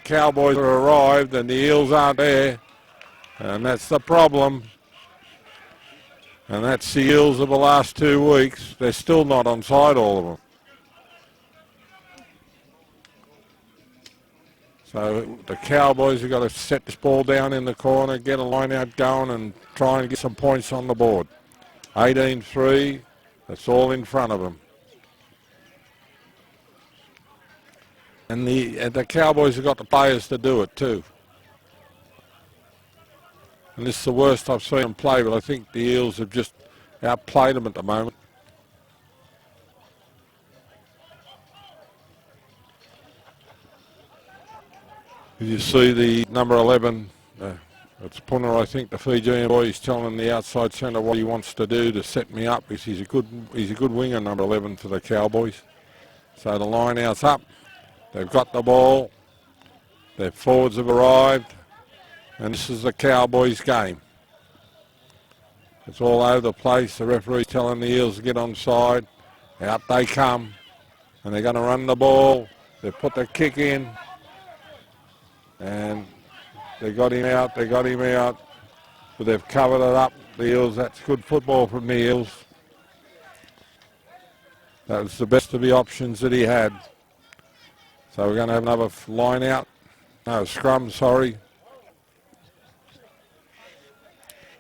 Cowboys have arrived, and the Eels aren't there, and that's the problem. And that's the Eels of the last 2 weeks. They're still not onside, all of them. So the Cowboys have got to set this ball down in the corner, get a line out going and try and get some points on the board. 18-3, that's all in front of them. And the Cowboys have got the players to do it too. And this is the worst I've seen them play, but I think the Eels have just outplayed them at the moment. You see the number 11, it's Punter, I think, the Fijian boy. He's telling the outside centre what he wants to do to set me up, because he's a good winger, number 11 for the Cowboys. So the line out's up. They've got the ball. Their forwards have arrived, and this is the Cowboys' game. It's all over the place. The referee's telling the Eels to get onside. Out they come, and they're going to run the ball. They've put the kick in. And they got him out, but they've covered it up, the Eels. That's good football from the Eels. That was the best of the options that he had. So we're going to have another line out. No, scrum, sorry.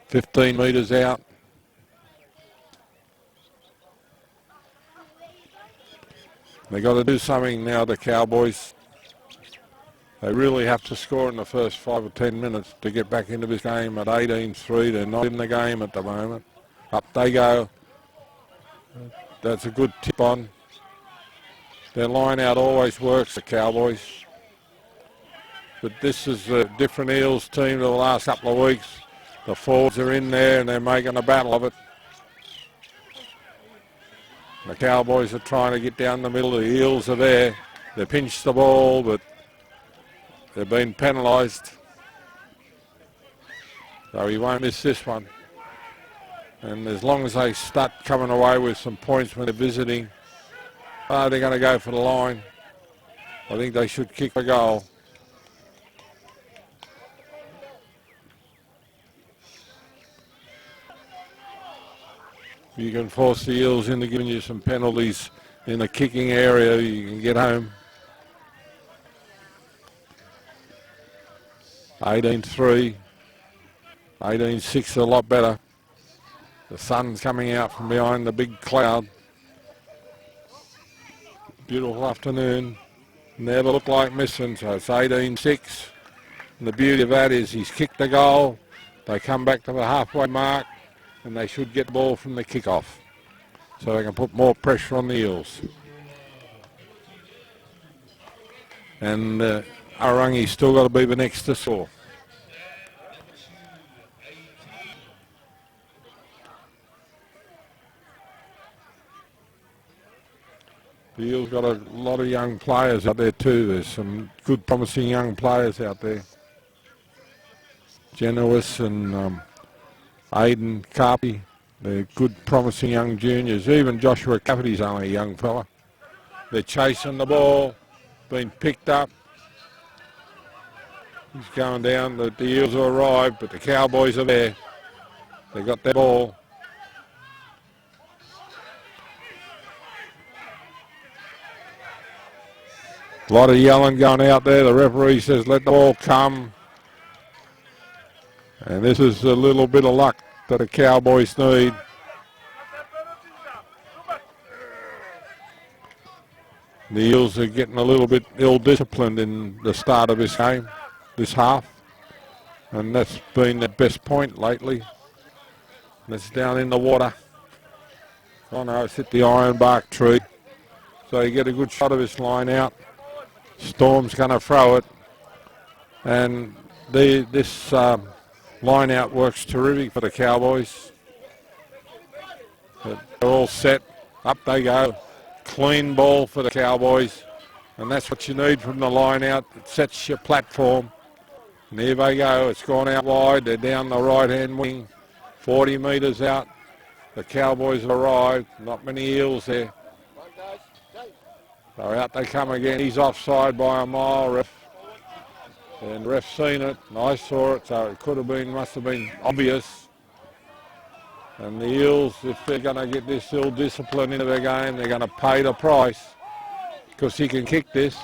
15 metres out. They've got to do something now, the Cowboys. They really have to score in the first 5 or 10 minutes to get back into this game at 18-3. They're not in the game at the moment. Up they go. That's a good tip on. Their line out always works, the Cowboys. But this is a different Eels team to the last couple of weeks. The forwards are in there and they're making a battle of it. The Cowboys are trying to get down the middle. The Eels are there. They pinched the ball, but they've been penalised. So he won't miss this one. And as long as they start coming away with some points when they're visiting, they're going to go for the line. I think they should kick the goal. You can force the Eels into giving you some penalties in the kicking area. You can get home. 18-3, 18-6, a lot better. The sun's coming out from behind the big cloud. Beautiful afternoon. Never looked like missing, so it's 18-6. And the beauty of that is he's kicked the goal. They come back to the halfway mark, and they should get the ball from the kickoff, so they can put more pressure on the Eels. And Arorangi's still got to be the next to score. The Eels got a lot of young players out there too. There's some good promising young players out there. Genuis and Aiden Carpy, they're good promising young juniors. Even Joshua Cafferty's only a young fella. They're chasing the ball, being picked up. He's going down. The Eels have arrived, but the Cowboys are there. They got their ball. A lot of yelling going out there. The referee says, let the ball come. And this is a little bit of luck that the Cowboys need. The Eels are getting a little bit ill-disciplined in the start of this game, this half. And that's been the best point lately. That's down in the water. Oh no, it's hit the ironbark tree. So you get a good shot of this line out. Storm's going to throw it. And this line out works terrific for the Cowboys. They're all set. Up they go. Clean ball for the Cowboys. And that's what you need from the line out. It sets your platform. And here they go. It's gone out wide. They're down the right-hand wing. 40 metres out. The Cowboys have arrived. Not many Eels there. So out they come again. He's offside by a mile, ref. And ref seen it, and I saw it, so it could have been, must have been obvious. And the Eels, if they're going to get this ill-discipline into their game, they're going to pay the price, because he can kick this.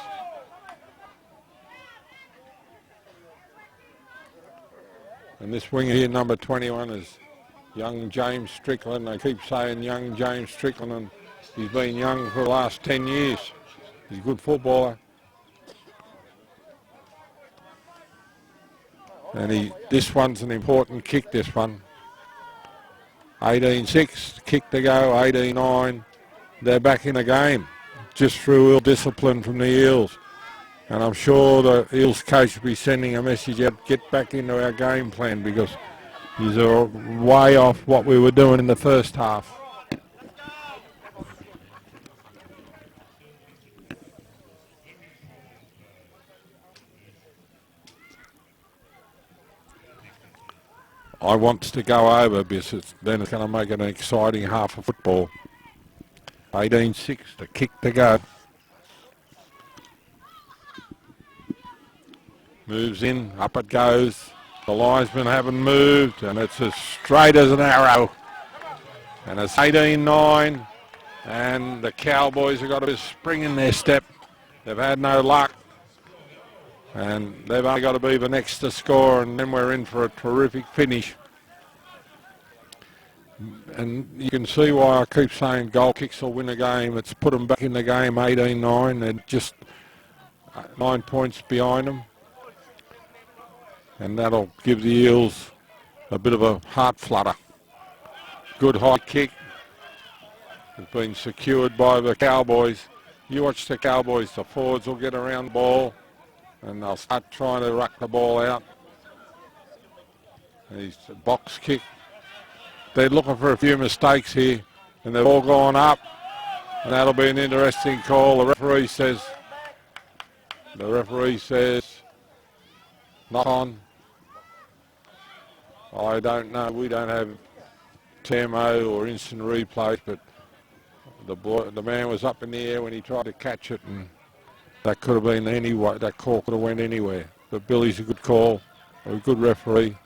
And this winger here, number 21, is young James Strickland. They keep saying young James Strickland, and he's been young for the last 10 years. He's a good footballer. And this one's an important kick, this one. 18-6, kick to go, 18-9. They're back in the game, just through ill discipline from the Eels. And I'm sure the Eels coach will be sending a message out, get back into our game plan, because he's way off what we were doing in the first half. I want to go over because then it's going to make it an exciting half of football. 18-6, the kick to go. Moves in, up it goes. The linesmen haven't moved, and it's as straight as an arrow. And it's 18-9, and the Cowboys have got a bit of spring in their step. They've had no luck, and they've only got to be the next to score, and then we're in for a terrific finish. And you can see why I keep saying goal kicks will win a game. It's put them back in the game, 18-9. They're just 9 points behind them. And that'll give the Eels a bit of a heart flutter. Good high kick. It's been secured by the Cowboys. You watch the Cowboys, the forwards will get around the ball and they'll start trying to ruck the ball out. And he's a box kick. They're looking for a few mistakes here, and they've all gone up, and that'll be an interesting call. The referee says knock on. I don't know. We don't have TMO or instant replay, but the man was up in the air when he tried to catch it, and that could have been anyway. That call could have went anywhere. But Billy's a good call, a good referee.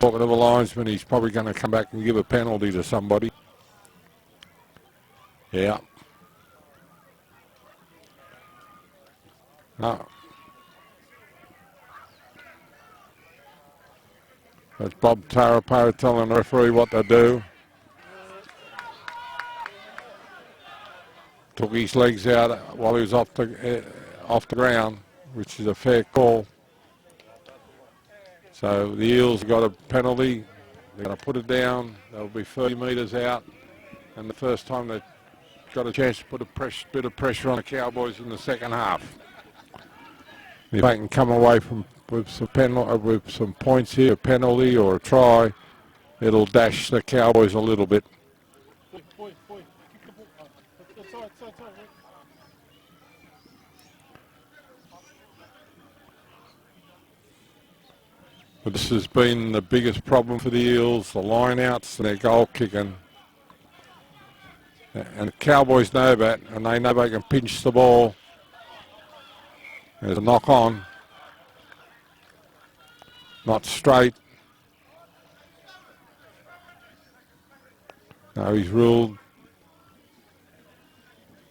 Talking to the linesman, he's probably going to come back and give a penalty to somebody. Yeah. No. That's Bob Tarapo telling the referee what to do. Took his legs out while he was off the ground, which is a fair call. So the Eels got a penalty. They're going to put it down. They'll be 30 metres out. And the first time they've got a chance to put a bit of pressure on the Cowboys in the second half. If they can come away with some points here, a penalty or a try, it'll dash the Cowboys a little bit. Boy, kick the ball. That's all right. But this has been the biggest problem for the Eels, the line-outs and their goal kicking. And the Cowboys know that, and they know they can pinch the ball. There's a knock-on. Not straight. No, he's ruled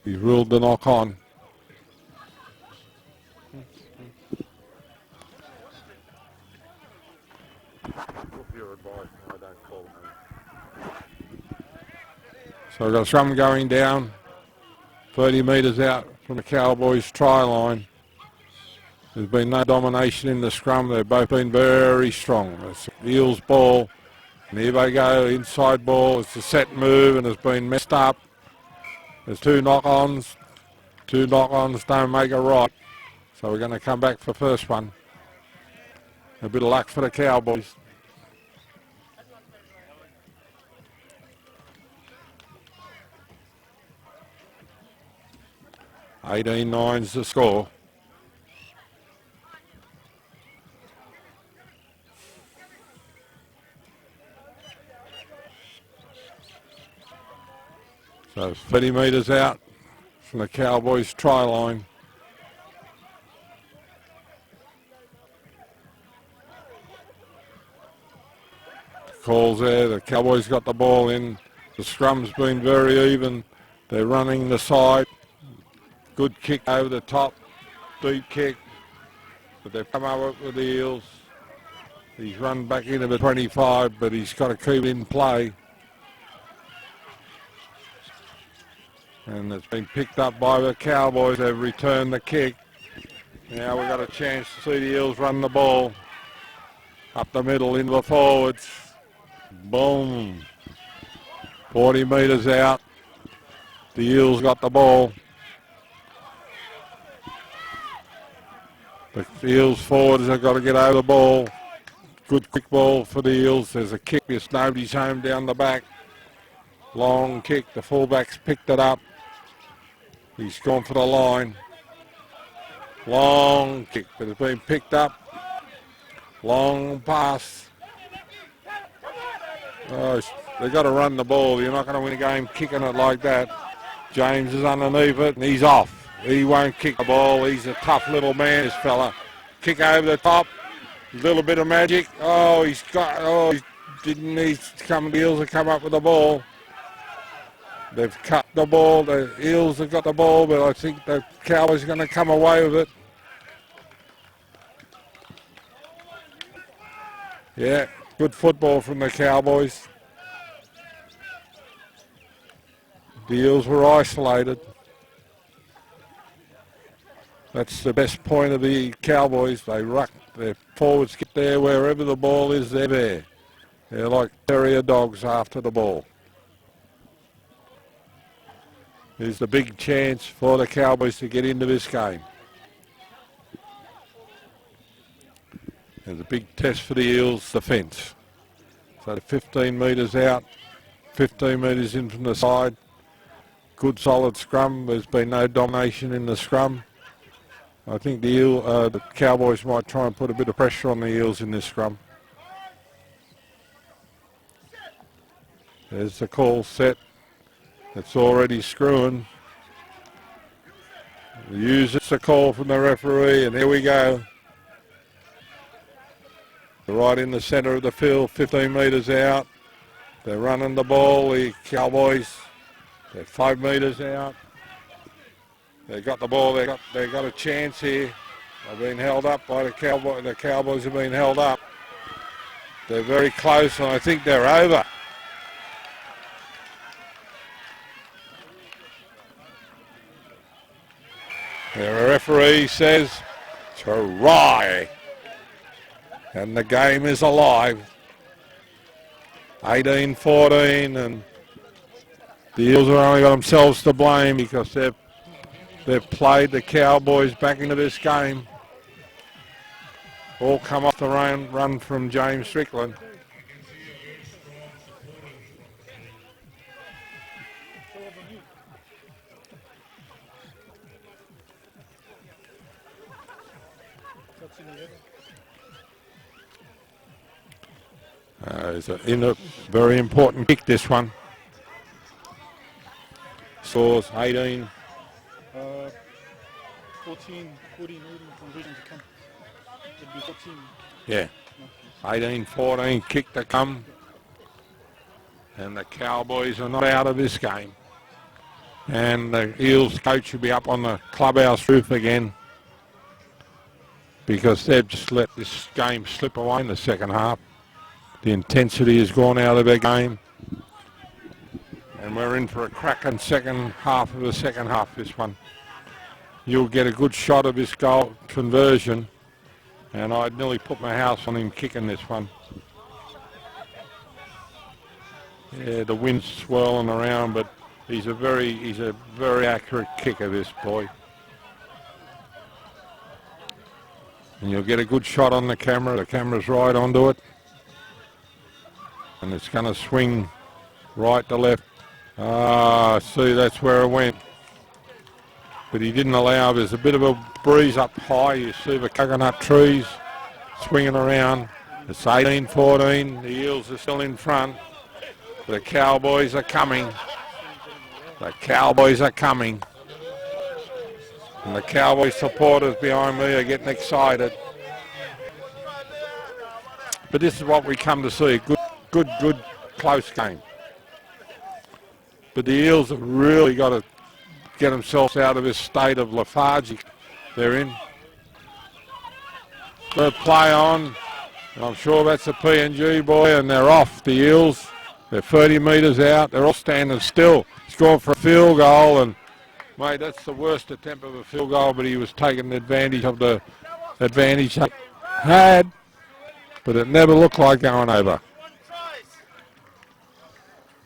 the knock-on. So we've got a scrum going down, 30 metres out from the Cowboys' try line. There's been no domination in the scrum. They've both been very strong. It's Eels ball, and here they go, inside ball. It's a set move, and it's been messed up. There's two knock-ons. Two knock-ons don't make it right. So we're going to come back for the first one. A bit of luck for the Cowboys. $18-9's the score. So 30 metres out from the Cowboys' try line. Calls there, the Cowboys got the ball in. The scrum's been very even. They're running the side. Good kick over the top, deep kick. But they've come up with the Eels. He's run back into the 25, but he's got to keep it in play. And it's been picked up by the Cowboys. They've returned the kick. Now we've got a chance to see the Eels run the ball up the middle into the forwards. Boom. 40 metres out. The Eels got the ball. The Eels forwards have got to get over the ball. Good quick ball for the Eels. There's a kick. There's nobody's home down the back. Long kick. The fullbacks picked it up. He's gone for the line. Long kick, but it's been picked up. Long pass. Oh, they've got to run the ball. You're not going to win a game kicking it like that. James is underneath it, and he's off. He won't kick the ball. He's a tough little man, this fella. Kick over the top. A little bit of magic. Oh, he didn't need to come. The Eels have come up with the ball. They've cut the ball. The Eels have got the ball, but I think the Cowboys are going to come away with it. Yeah, good football from the Cowboys. The Eels were isolated. That's the best point of the Cowboys. They ruck, their forwards get there wherever the ball is, they're there. They're like terrier dogs after the ball. There's the big chance for the Cowboys to get into this game. There's a big test for the Eels defence. So 15 metres out, 15 metres in from the side. Good solid scrum. There's been no domination in the scrum. I think the Cowboys might try and put a bit of pressure on the Eels in this scrum. There's the call set. It's already screwing. It's a call from the referee, and here we go. Right in the centre of the field, 15 metres out. They're running the ball, the Cowboys. They're 5 metres out. They got the ball, they got a chance here. They've been held up by the Cowboys. The Cowboys have been held up. They're very close, and I think they're over. The referee says, try. And the game is alive. 18-14, and the Eels have only got themselves to blame because they've played the Cowboys back into this game. All come off the run from James Strickland. It's a very important kick, this one. Scores 18. 14 waiting for Vision to come. It'd be 14. Yeah. 18-14, kick to come. And the Cowboys are not out of this game. And the Eels coach will be up on the clubhouse roof again because they've just let this game slip away in the second half. The intensity has gone out of their game. And we're in for a cracking second half of the second half, this one. You'll get a good shot of this goal conversion. And I'd nearly put my house on him kicking this one. Yeah, the wind's swirling around, but he's a very accurate kicker, this boy. And you'll get a good shot on the camera. The camera's right onto it. And it's going to swing right to left. Ah, see, that's where it went. But he didn't allow, there's a bit of a breeze up high. You see the coconut trees swinging around. It's 18-14. The Eels are still in front. The Cowboys are coming. The Cowboys are coming. And the Cowboy supporters behind me are getting excited. But this is what we come to see. Good, close game. But the Eels have really got to get themselves out of this state of lethargy they're in. The play on. I'm sure that's a PNG boy, and they're off, the Eels. They're 30 metres out. They're all standing still. He's gone for a field goal, and, mate, that's the worst attempt of a field goal, but he was taking advantage of the advantage he had, but it never looked like going over.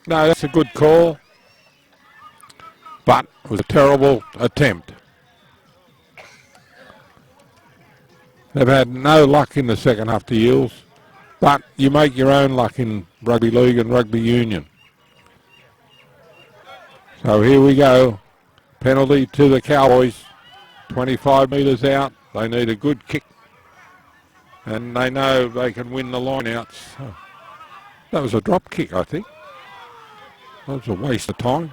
No, that's a good call, but it was a terrible attempt. They've had no luck in the second half, the Eels, but you make your own luck in rugby league and rugby union. So here we go. Penalty to the Cowboys. 25 metres out. They need a good kick, and they know they can win the line-outs. Oh, that was a drop kick, I think. That was a waste of time.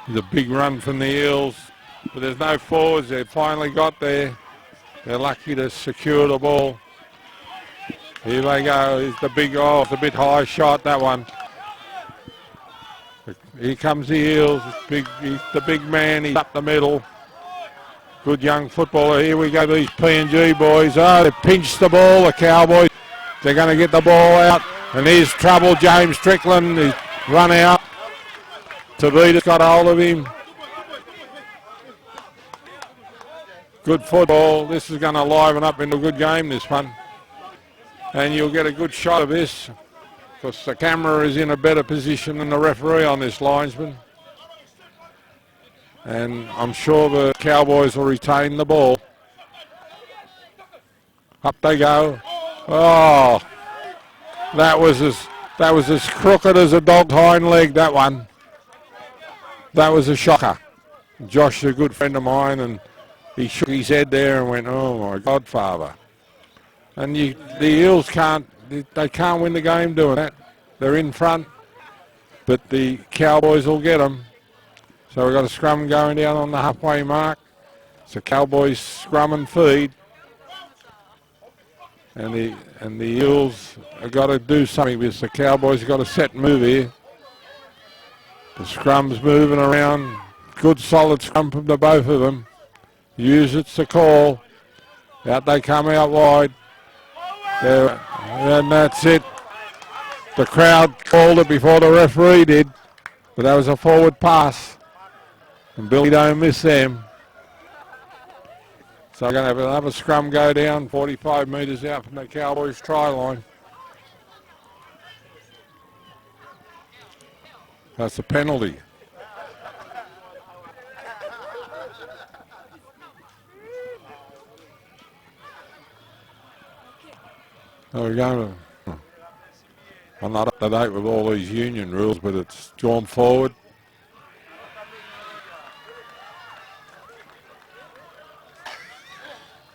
There's a big run from the Eels, but there's no forwards. They've finally got there. They're lucky to secure the ball. Here they go. Here's the big, oh, it's a bit high shot, that one. Here comes the Eels. He's the big man. He's up the middle. Good young footballer. Here we go, these PNG boys. Oh, they pinched the ball, the Cowboys. They're going to get the ball out. And here's trouble. James Strickland. He's run out. Tavita's got hold of him. Good football. This is going to liven up into a good game, this one. And you'll get a good shot of this, because the camera is in a better position than the referee on this linesman. And I'm sure the Cowboys will retain the ball. Up they go. Oh, that was as crooked as a dog's hind leg, that one. That was a shocker. Josh is a good friend of mine, and he shook his head there and went, oh my God, Father. And the Eels can't win the game doing that. They're in front, but the Cowboys will get them. So we've got a scrum going down on the halfway mark. It's a Cowboys scrum and feed. And the Eels have got to do something, because the Cowboys have got a set move here. The scrum's moving around. Good solid scrum from the both of them. Use it's the call. Out they come out wide. There, and that's it. The crowd called it before the referee did, but that was a forward pass. And Billy don't miss them. So we're going to have another scrum go down, 45 metres out from the Cowboys try line. That's a penalty. So we're going to, I'm not up to date with all these union rules, but it's gone forward.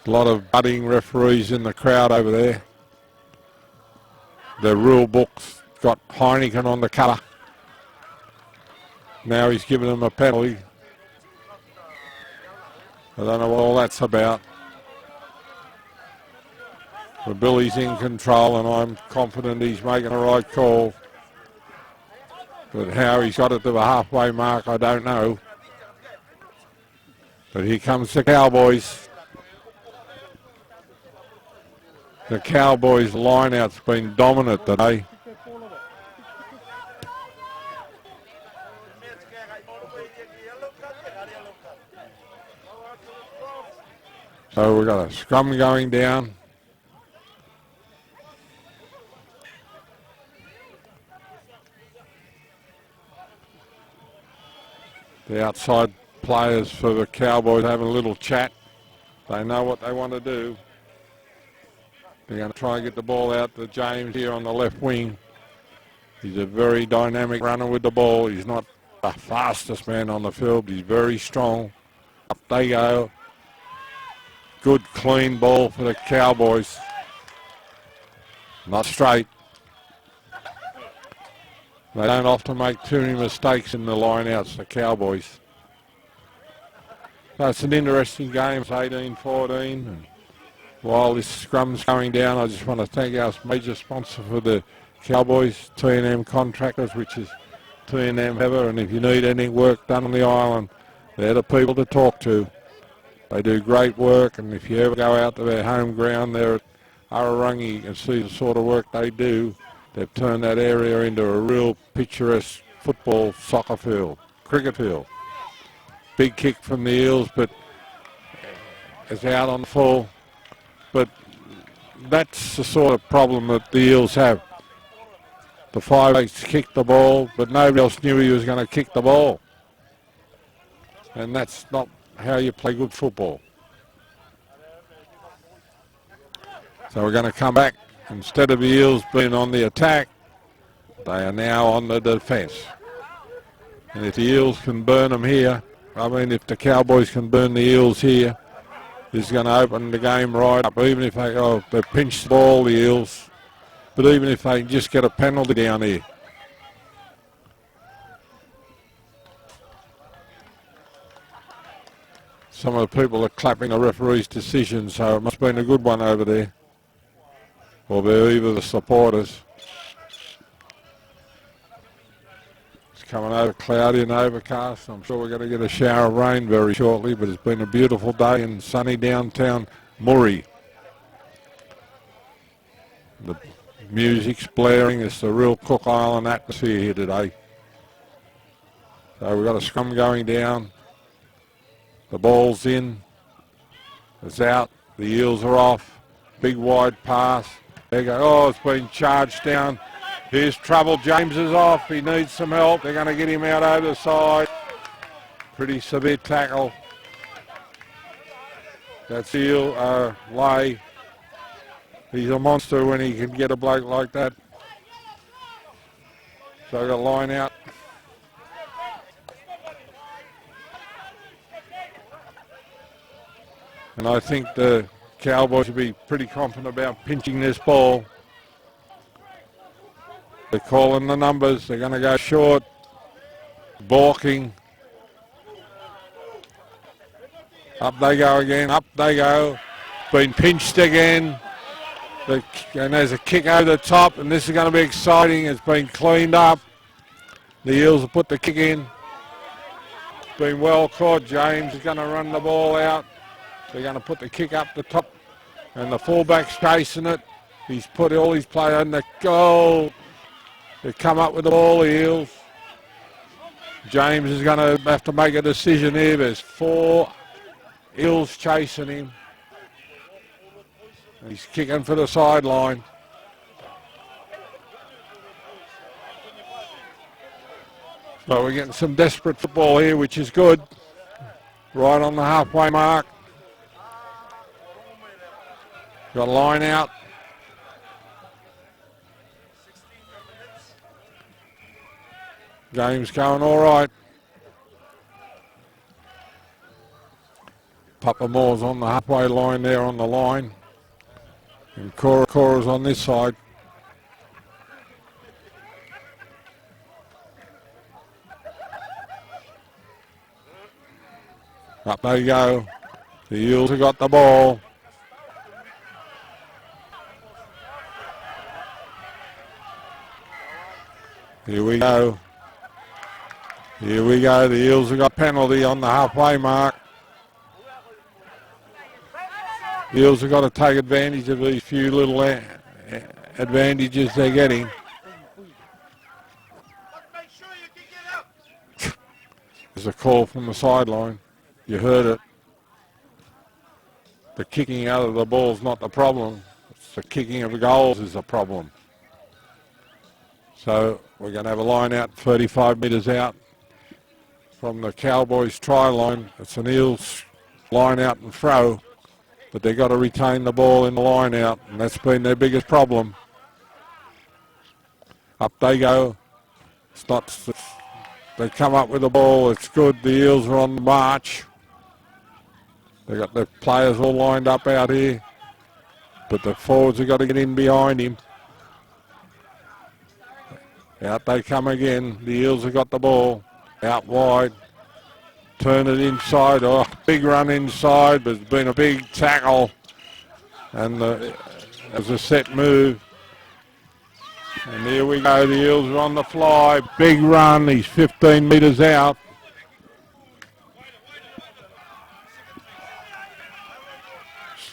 A lot of budding referees in the crowd over there. The rule book's got Heineken on the cover. Now he's giving them a penalty. I don't know what all that's about. But Billy's in control, and I'm confident he's making the right call. But how he's got it to the halfway mark, I don't know. But here comes the Cowboys. The Cowboys line-out's been dominant today. So we've got a scrum going down. The outside players for the Cowboys having a little chat. They know what they want to do. They're going to try and get the ball out to James here on the left wing. He's a very dynamic runner with the ball. He's not the fastest man on the field. He's very strong. Up they go. Good clean ball for the Cowboys. Not straight. They don't often make too many mistakes in the line-outs, the Cowboys. So it's an interesting game. It's 18-14. And while this scrum's going down, I just want to thank our major sponsor for the Cowboys, T&M Contractors, which is T&M Heather. And if you need any work done on the island, they're the people to talk to. They do great work, and if you ever go out to their home ground there at Arorangi, you can see the sort of work they do. They've turned that area into a real picturesque football, soccer field, cricket field. Big kick from the Eels, but it's out on full. But that's the sort of problem that the Eels have. The 5'8" kicked the ball, but nobody else knew he was going to kick the ball. And that's not how you play good football. So we're going to come back. Instead of the Eels being on the attack, they are now on the defence. And if the Eels can burn them here, I mean if the Cowboys can burn the Eels here, this is going to open the game right up. Even if they pinch the ball, the Eels, but even if they can just get a penalty down here. Some of the people are clapping the referee's decision, so it must have been a good one over there. Or they're either the supporters. It's coming over cloudy and overcast. I'm sure we're going to get a shower of rain very shortly, but it's been a beautiful day in sunny downtown Murray. The music's blaring. It's the real Cook Island atmosphere here today. So we've got a scrum going down. The ball's in. It's out. The Eels are off. Big wide pass. They go, oh, it's been charged down. Here's trouble. James is off. He needs some help. They're going to get him out over the side. Pretty severe tackle. That's Eel Lay. He's a monster when he can get a bloke like that. So I've got a line out. And I think the Cowboys should be pretty confident about pinching this ball. They're calling the numbers. They're going to go short. Balking. Up they go again. Up they go. Been pinched again. And there's a kick over the top, and this is going to be exciting. It's been cleaned up. The Eels have put the kick in. It's been well caught. James is going to run the ball out. They're going to put the kick up the top, and the fullback's chasing it. He's put all his play in the goal. They come up with the ball, the Eels. James is going to have to make a decision here. There's 4 Eels chasing him. He's kicking for the sideline. So we're getting some desperate football here, which is good. Right on the halfway mark. Got a line out. Game's going all right. Papa Moore's on the halfway line there on the line. And Cora's on this side. Up they go. The Eels have got the ball. Here we go. Here we go. The Eels have got penalty on the halfway mark. The Eels have got to take advantage of these few little advantages they're getting. There's a call from the sideline. You heard it. The kicking out of the ball is not the problem. It's the kicking of the goals is the problem. So we're going to have a line out 35 metres out from the Cowboys try line. It's an Eels line out and throw, but they've got to retain the ball in the line out, and that's been their biggest problem. Up they go. It's not. They come up with the ball. It's good. The Eels are on the march. They got the players all lined up out here, but the forwards have got to get in behind him. Out they come again. The Eels have got the ball. Out wide. Turn it inside. Oh, big run inside, but it's been a big tackle. And as a set move. And here we go. The Eels are on the fly. Big run. He's 15 metres out.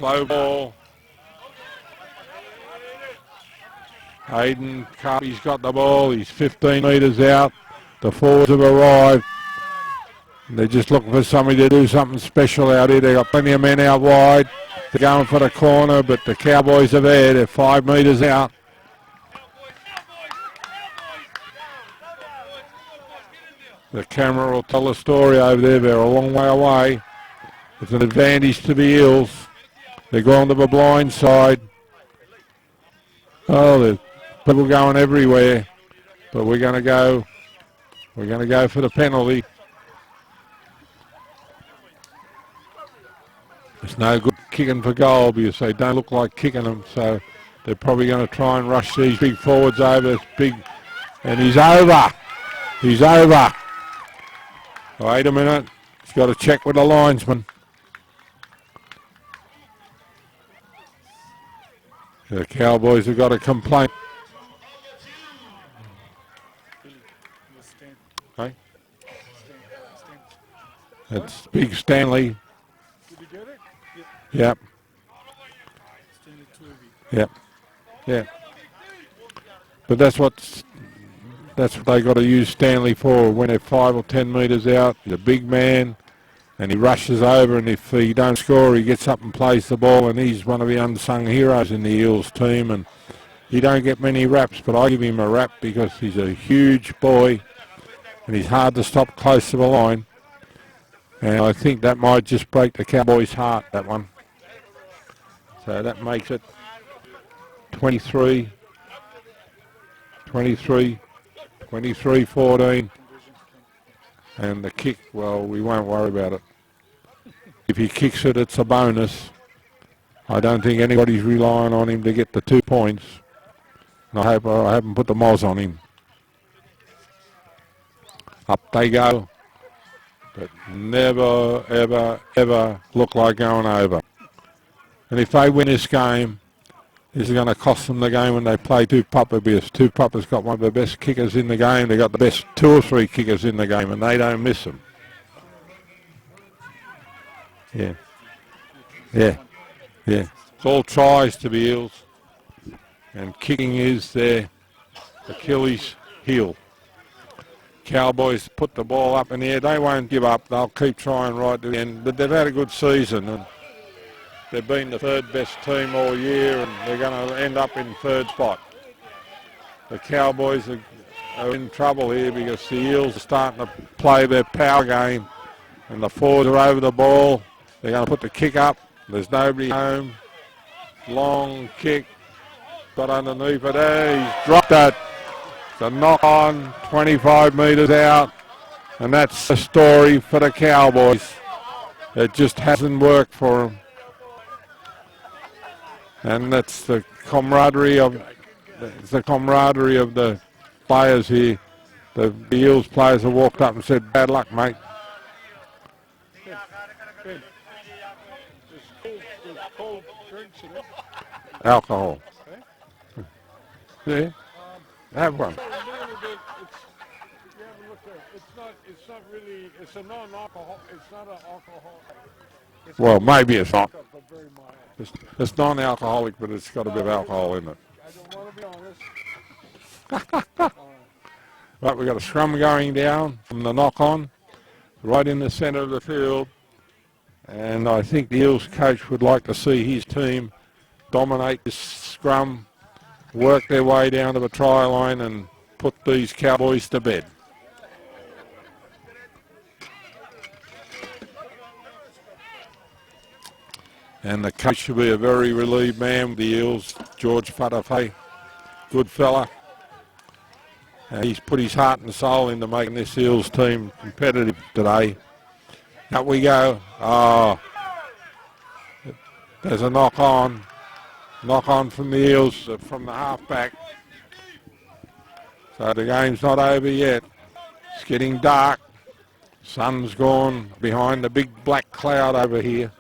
Slow ball. Hayden Carpy's got the ball. He's 15 metres out. The forwards have arrived. They're just looking for somebody to do something special out here. They've got plenty of men out wide. They're going for the corner, but the Cowboys are there. They're 5 metres out. The camera will tell the story over there. They're a long way away. It's an advantage to the Eels. They're going to the blind side. Oh, there's people going everywhere. But we're going to go for the penalty. It's no good kicking for goal because they don't look like kicking them. So they're probably going to try and rush these big forwards over. It's big, and he's over. He's over. Wait a minute. He's got to check with the linesman. The Cowboys have got a complaint. Hey? It's Big Stanley. Did you get it? Yep. Stanley Tuivasa. Yep. Yeah. But that's what they got to use Stanley for when they're 5 or 10 metres out. He's a big man and he rushes over, and if he don't score, he gets up and plays the ball, and he's one of the unsung heroes in the Eels team, and he don't get many raps, but I give him a rap because he's a huge boy and he's hard to stop close to the line. And I think that might just break the Cowboys' heart, that one. So that makes it 23, 14. And the kick, well, we won't worry about it. If he kicks it, it's a bonus. I don't think anybody's relying on him to get the 2 points. And I hope I haven't put the moz on him. Up they go. But never, ever, ever look like going over. And if they win this game, this is going to cost them the game when they play Tupapa, because Tupapa's got one of the best kickers in the game. They've got the best 2 or 3 kickers in the game, and they don't miss them. Yeah. Yeah. Yeah. It's all tries to the Eels. And kicking is their Achilles heel. Cowboys put the ball up in the air. They won't give up. They'll keep trying right to the end. But they've had a good season, and they've been the 3rd best team all year, and they're going to end up in 3rd spot. The Cowboys are in trouble here because the Eels are starting to play their power game, and the forwards are over the ball. They're going to put the kick up. There's nobody home. Long kick. Got underneath it. He's dropped it. It's a knock on, 25 metres out, and that's the story for the Cowboys. It just hasn't worked for them. And that's the camaraderie of the players here. The Eels players have walked up and said, "Bad luck, mate." Alcohol. Yeah. Have one. It's a non-alcohol. It's not an alcohol. Well, maybe it's not. It's non-alcoholic, but it's got a bit of alcohol in it. I don't want to be honest. Right, we've got a scrum going down from the knock-on, right in the centre of the field. And I think the Eels coach would like to see his team dominate this scrum, work their way down to the try line and put these Cowboys to bed. And the coach should be a very relieved man with the Eels, George Fatafay, good fella. And he's put his heart and soul into making this Eels team competitive today. Up we go. Oh, there's a knock on from the Eels, from the half-back. So the game's not over yet. It's getting dark. Sun's gone behind the big black cloud over here.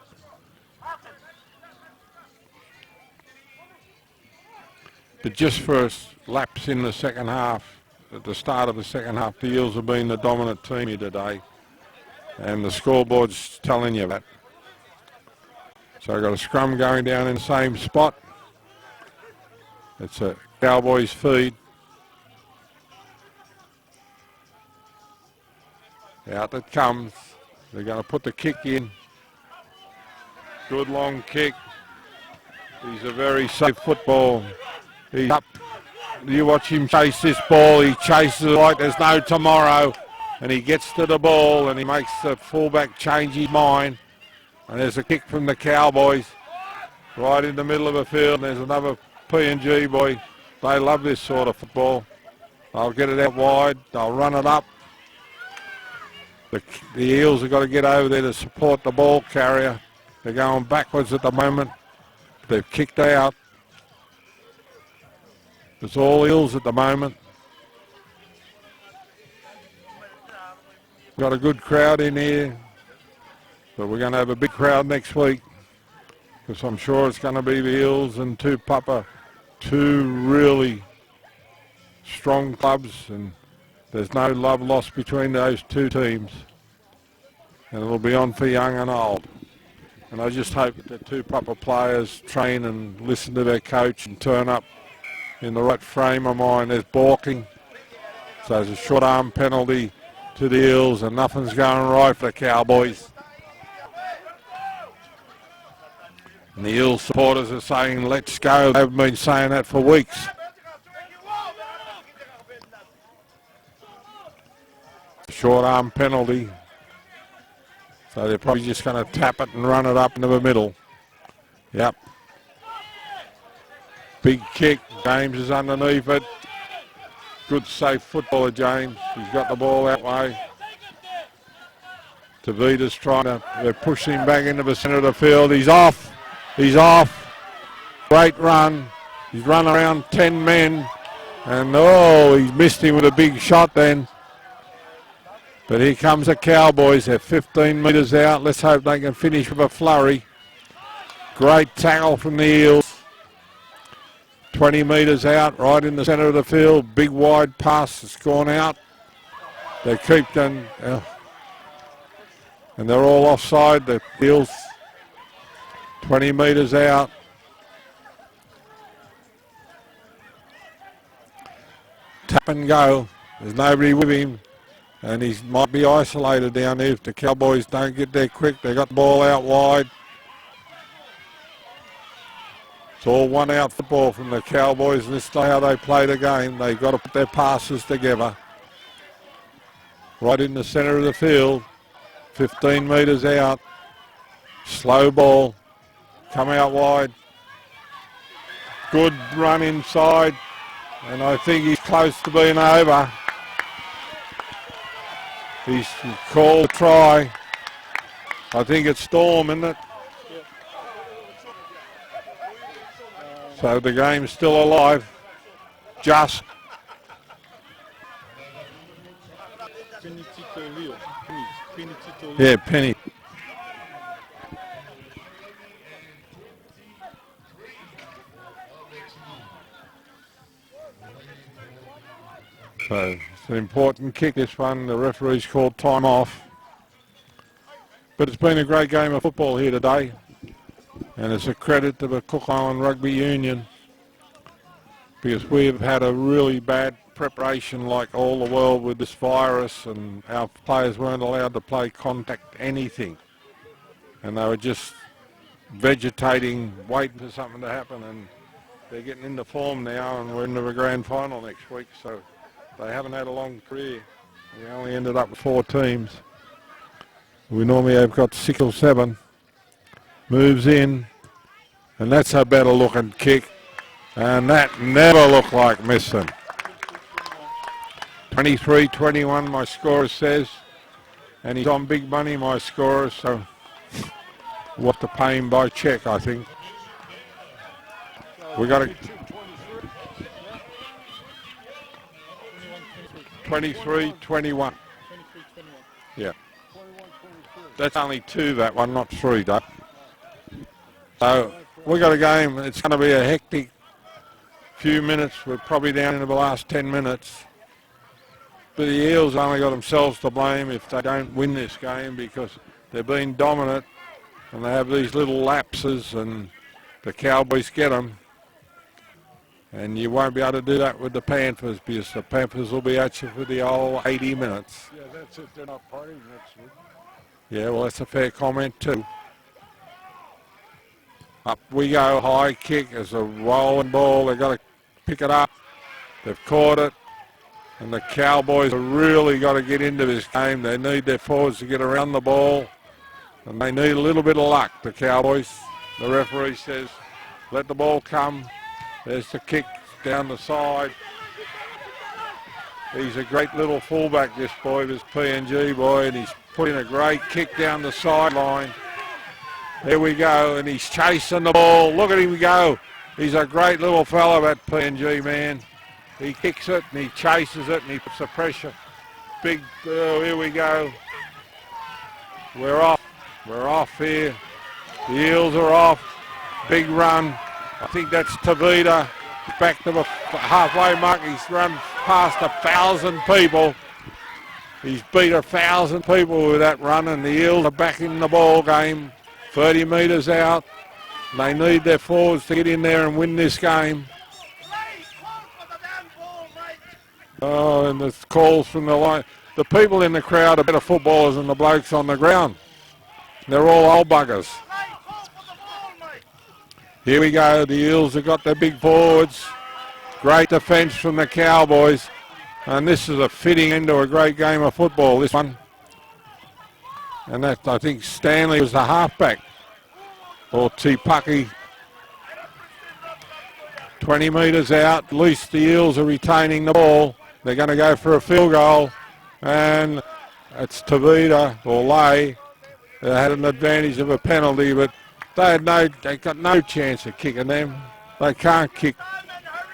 But just for laps in the second half, at the start of the second half, the Eels have been the dominant team here today. And the scoreboard's telling you that. So I've got a scrum going down in the same spot. It's a Cowboys feed. Out it comes. They're going to put the kick in. Good long kick. He's a very safe football. He's up. You watch him chase this ball. He chases it like there's no tomorrow. And he gets to the ball and he makes the fullback change his mind. And there's a kick from the Cowboys right in the middle of the field. And there's another P&G boy. They love this sort of football. They'll get it out wide. They'll run it up. The Eels have got to get over there to support the ball carrier. They're going backwards at the moment. They've kicked out. It's all Eels at the moment. Got a good crowd in here. But we're going to have a big crowd next week. Because I'm sure it's going to be the Eels and Tupapa. Two really strong clubs. And there's no love lost between those two teams. And it'll be on for young and old. And I just hope that the two proper players train and listen to their coach and turn up in the right frame of mind. There's balking. So there's a short arm penalty to the Eels and nothing's going right for the Cowboys. And the Eels supporters are saying, let's go. They've been saying that for weeks. Short arm penalty. So they're probably just going to tap it and run it up into the middle. Yep. Big kick. James is underneath it. Good safe footballer, James. He's got the ball that way. Tavita's trying to, they're pushing him back into the centre of the field. He's off. He's off. Great run. He's run around 10 men. And he's missed him with a big shot then. But here comes the Cowboys. They're 15 metres out. Let's hope they can finish with a flurry. Great tackle from the Eels. 20 metres out, right in the centre of the field. Big wide pass has gone out. They keep them. And they're all offside. The Eels 20 metres out. Tap and go. There's nobody with him. And he might be isolated down there if the Cowboys don't get there quick. They got the ball out wide. It's all one out football from the Cowboys, and this is how they play the game. They've got to put their passes together. Right in the centre of the field. 15 metres out. Slow ball. Come out wide. Good run inside. And I think he's close to being over. He's called a try. I think it's Storm, isn't it? So the game's still alive. Just. Yeah, Penny. So it's an important kick, this one. The referee's called time off. But it's been a great game of football here today. And it's a credit to the Cook Island Rugby Union because we've had a really bad preparation like all the world with this virus, and our players weren't allowed to play contact anything. And they were just vegetating, waiting for something to happen, and they're getting into form now, and we're into the grand final next week, so they haven't had a long career. We only ended up with 4 teams. We normally have got 6 or 7. Moves in, and that's a better looking kick, and that never looked like missing. 23-21 my scorer says, and he's on big money, my scorer, so we'll have to pay him by cheque, I think. We got a 23-21. Yeah. That's only 2, that one, not 3, Doug. So we got a game. It's going to be a hectic few minutes. We're probably down into the last 10 minutes. But the Eels only got themselves to blame if they don't win this game because they've been dominant and they have these little lapses, and the Cowboys get them. And you won't be able to do that with the Panthers, because the Panthers will be at you for the whole 80 minutes. Yeah, that's it. They're not partying. That's it. Yeah, well, that's a fair comment too. Up we go, high kick. It's a rolling ball. They've got to pick it up. They've caught it. And the Cowboys have really got to get into this game. They need their forwards to get around the ball. And they need a little bit of luck, the Cowboys. The referee says, let the ball come. There's the kick down the side. He's a great little fullback, this boy, this PNG boy, and he's putting a great kick down the sideline. There we go, and he's chasing the ball. Look at him go. He's a great little fella, that PNG man. He kicks it, and he chases it, and he puts the pressure. Big, here we go. We're off. We're off here. The Eels are off. Big run. I think that's Tavita. Back to the halfway mark. He's run past 1,000 people. He's beat 1,000 people with that run, and the Eels are back in the ball game. 30 metres out. They need their forwards to get in there and win this game. Oh, and the calls from the line. The people in the crowd are better footballers than the blokes on the ground. They're all old buggers. Here we go. The Eels have got their big forwards. Great defence from the Cowboys. And this is a fitting end to a great game of football, this one. And that, I think Stanley was the halfback. Or Tipaki. 20 metres out. At least the Eels are retaining the ball. They're going to go for a field goal. And it's Tavita or Lay. They had an advantage of a penalty, but they got no chance of kicking them. They can't kick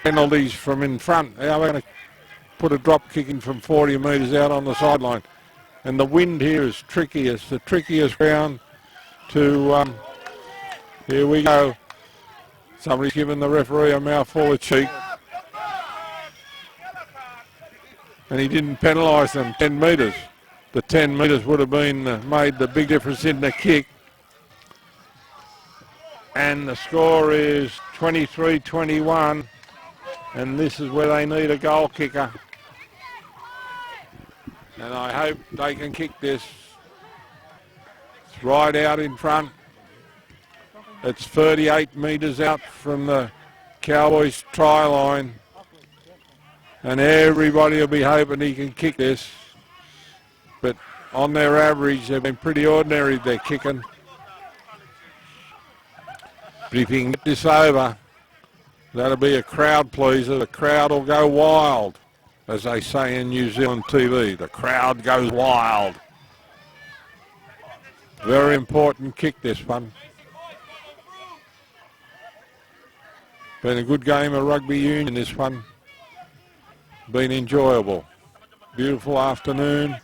penalties from in front. How are they going to put a drop kicking from 40 metres out on the sideline? And the wind here is tricky. It's the trickiest ground to... here we go. Somebody's giving the referee a mouthful of cheek. And he didn't penalise them 10 metres. The 10 metres would have been made the big difference in the kick. And the score is 23-21. And this is where they need a goal kicker. And I hope they can kick this. It's right out in front. It's 38 metres out from the Cowboys try line. And everybody will be hoping he can kick this. But on their average, they've been pretty ordinary, they're kicking. But if he can get this over, that'll be a crowd pleaser. The crowd will go wild, as they say in New Zealand TV. The crowd goes wild. Very important kick, this one. Been a good game of rugby union, this one. Been enjoyable. Beautiful afternoon.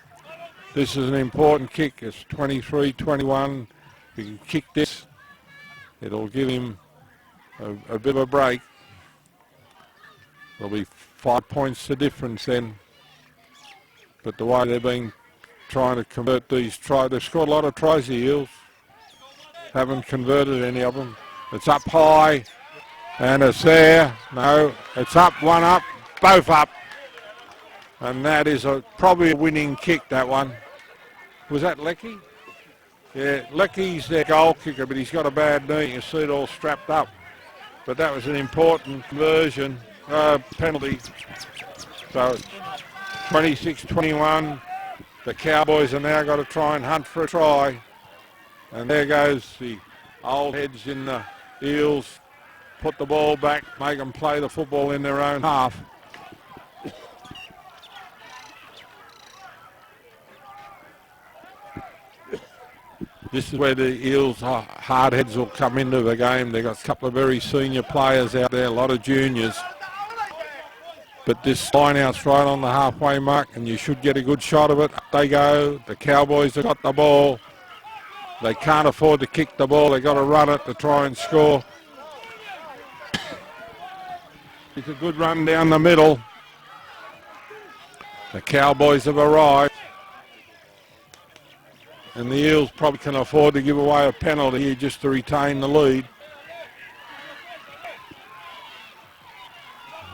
This is an important kick. It's 23-21. If he can kick this, it'll give him a bit of a break. There'll be 5 points the difference then. But the way they've been trying to convert these tries, they've scored a lot of tries, the Eels. Haven't converted any of them. It's up high, and it's there. No, it's up, one up, both up. And that is probably a winning kick, that one. Was that Lecky? Yeah, Lecky's their goal kicker, but he's got a bad knee. You see it all strapped up. But that was an important conversion, penalty. So 26-21. The Cowboys have now got to try and hunt for a try. And there goes the old heads in the Eels. Put the ball back, make them play the football in their own half. This is where the Eels hardheads will come into the game. They've got a couple of very senior players out there, a lot of juniors. But this line out's right on the halfway mark, and you should get a good shot of it. Up they go. The Cowboys have got the ball. They can't afford to kick the ball. They've got to run it to try and score. It's a good run down the middle. The Cowboys have arrived. And the Eels probably can afford to give away a penalty here just to retain the lead.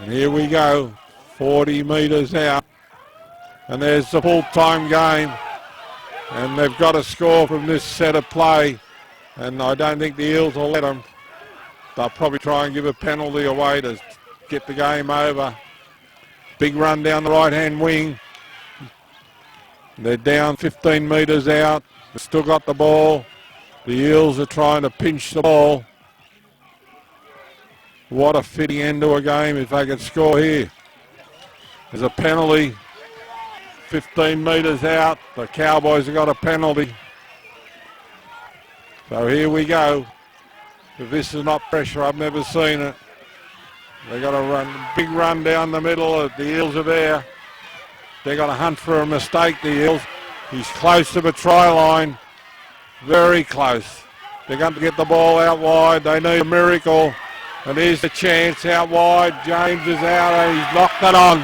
And here we go, 40 metres out. And there's the full-time game. And they've got to score from this set of play. And I don't think the Eels will let them. They'll probably try and give a penalty away to get the game over. Big run down the right-hand wing. They're down 15 metres out. They've still got the ball. The Eels are trying to pinch the ball. What a fitting end to a game if they could score here. There's a penalty. 15 metres out. The Cowboys have got a penalty. So here we go. If this is not pressure, I've never seen it. They got a big run down the middle. The Eels are there. They got to hunt for a mistake, the Eels. He's close to the try line. Very close. They're going to get the ball out wide. They need a miracle. And here's the chance out wide. James is out and he's knocked it on.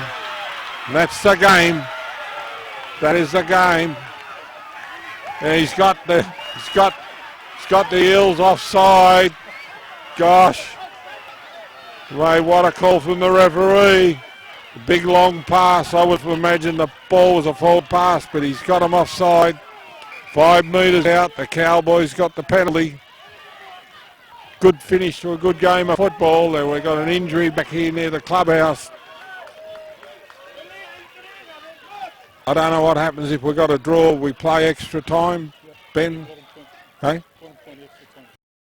And that's the game. That is the game. And he's got the Eels offside. Gosh. Ray, what a call from the referee. A big long pass. I would imagine the ball was a full pass, but he's got him offside. 5 metres out. The Cowboys got the penalty. Good finish to a good game of football. We've got an injury back here near the clubhouse. I don't know what happens if we've got a draw. We play extra time, Ben. Hey?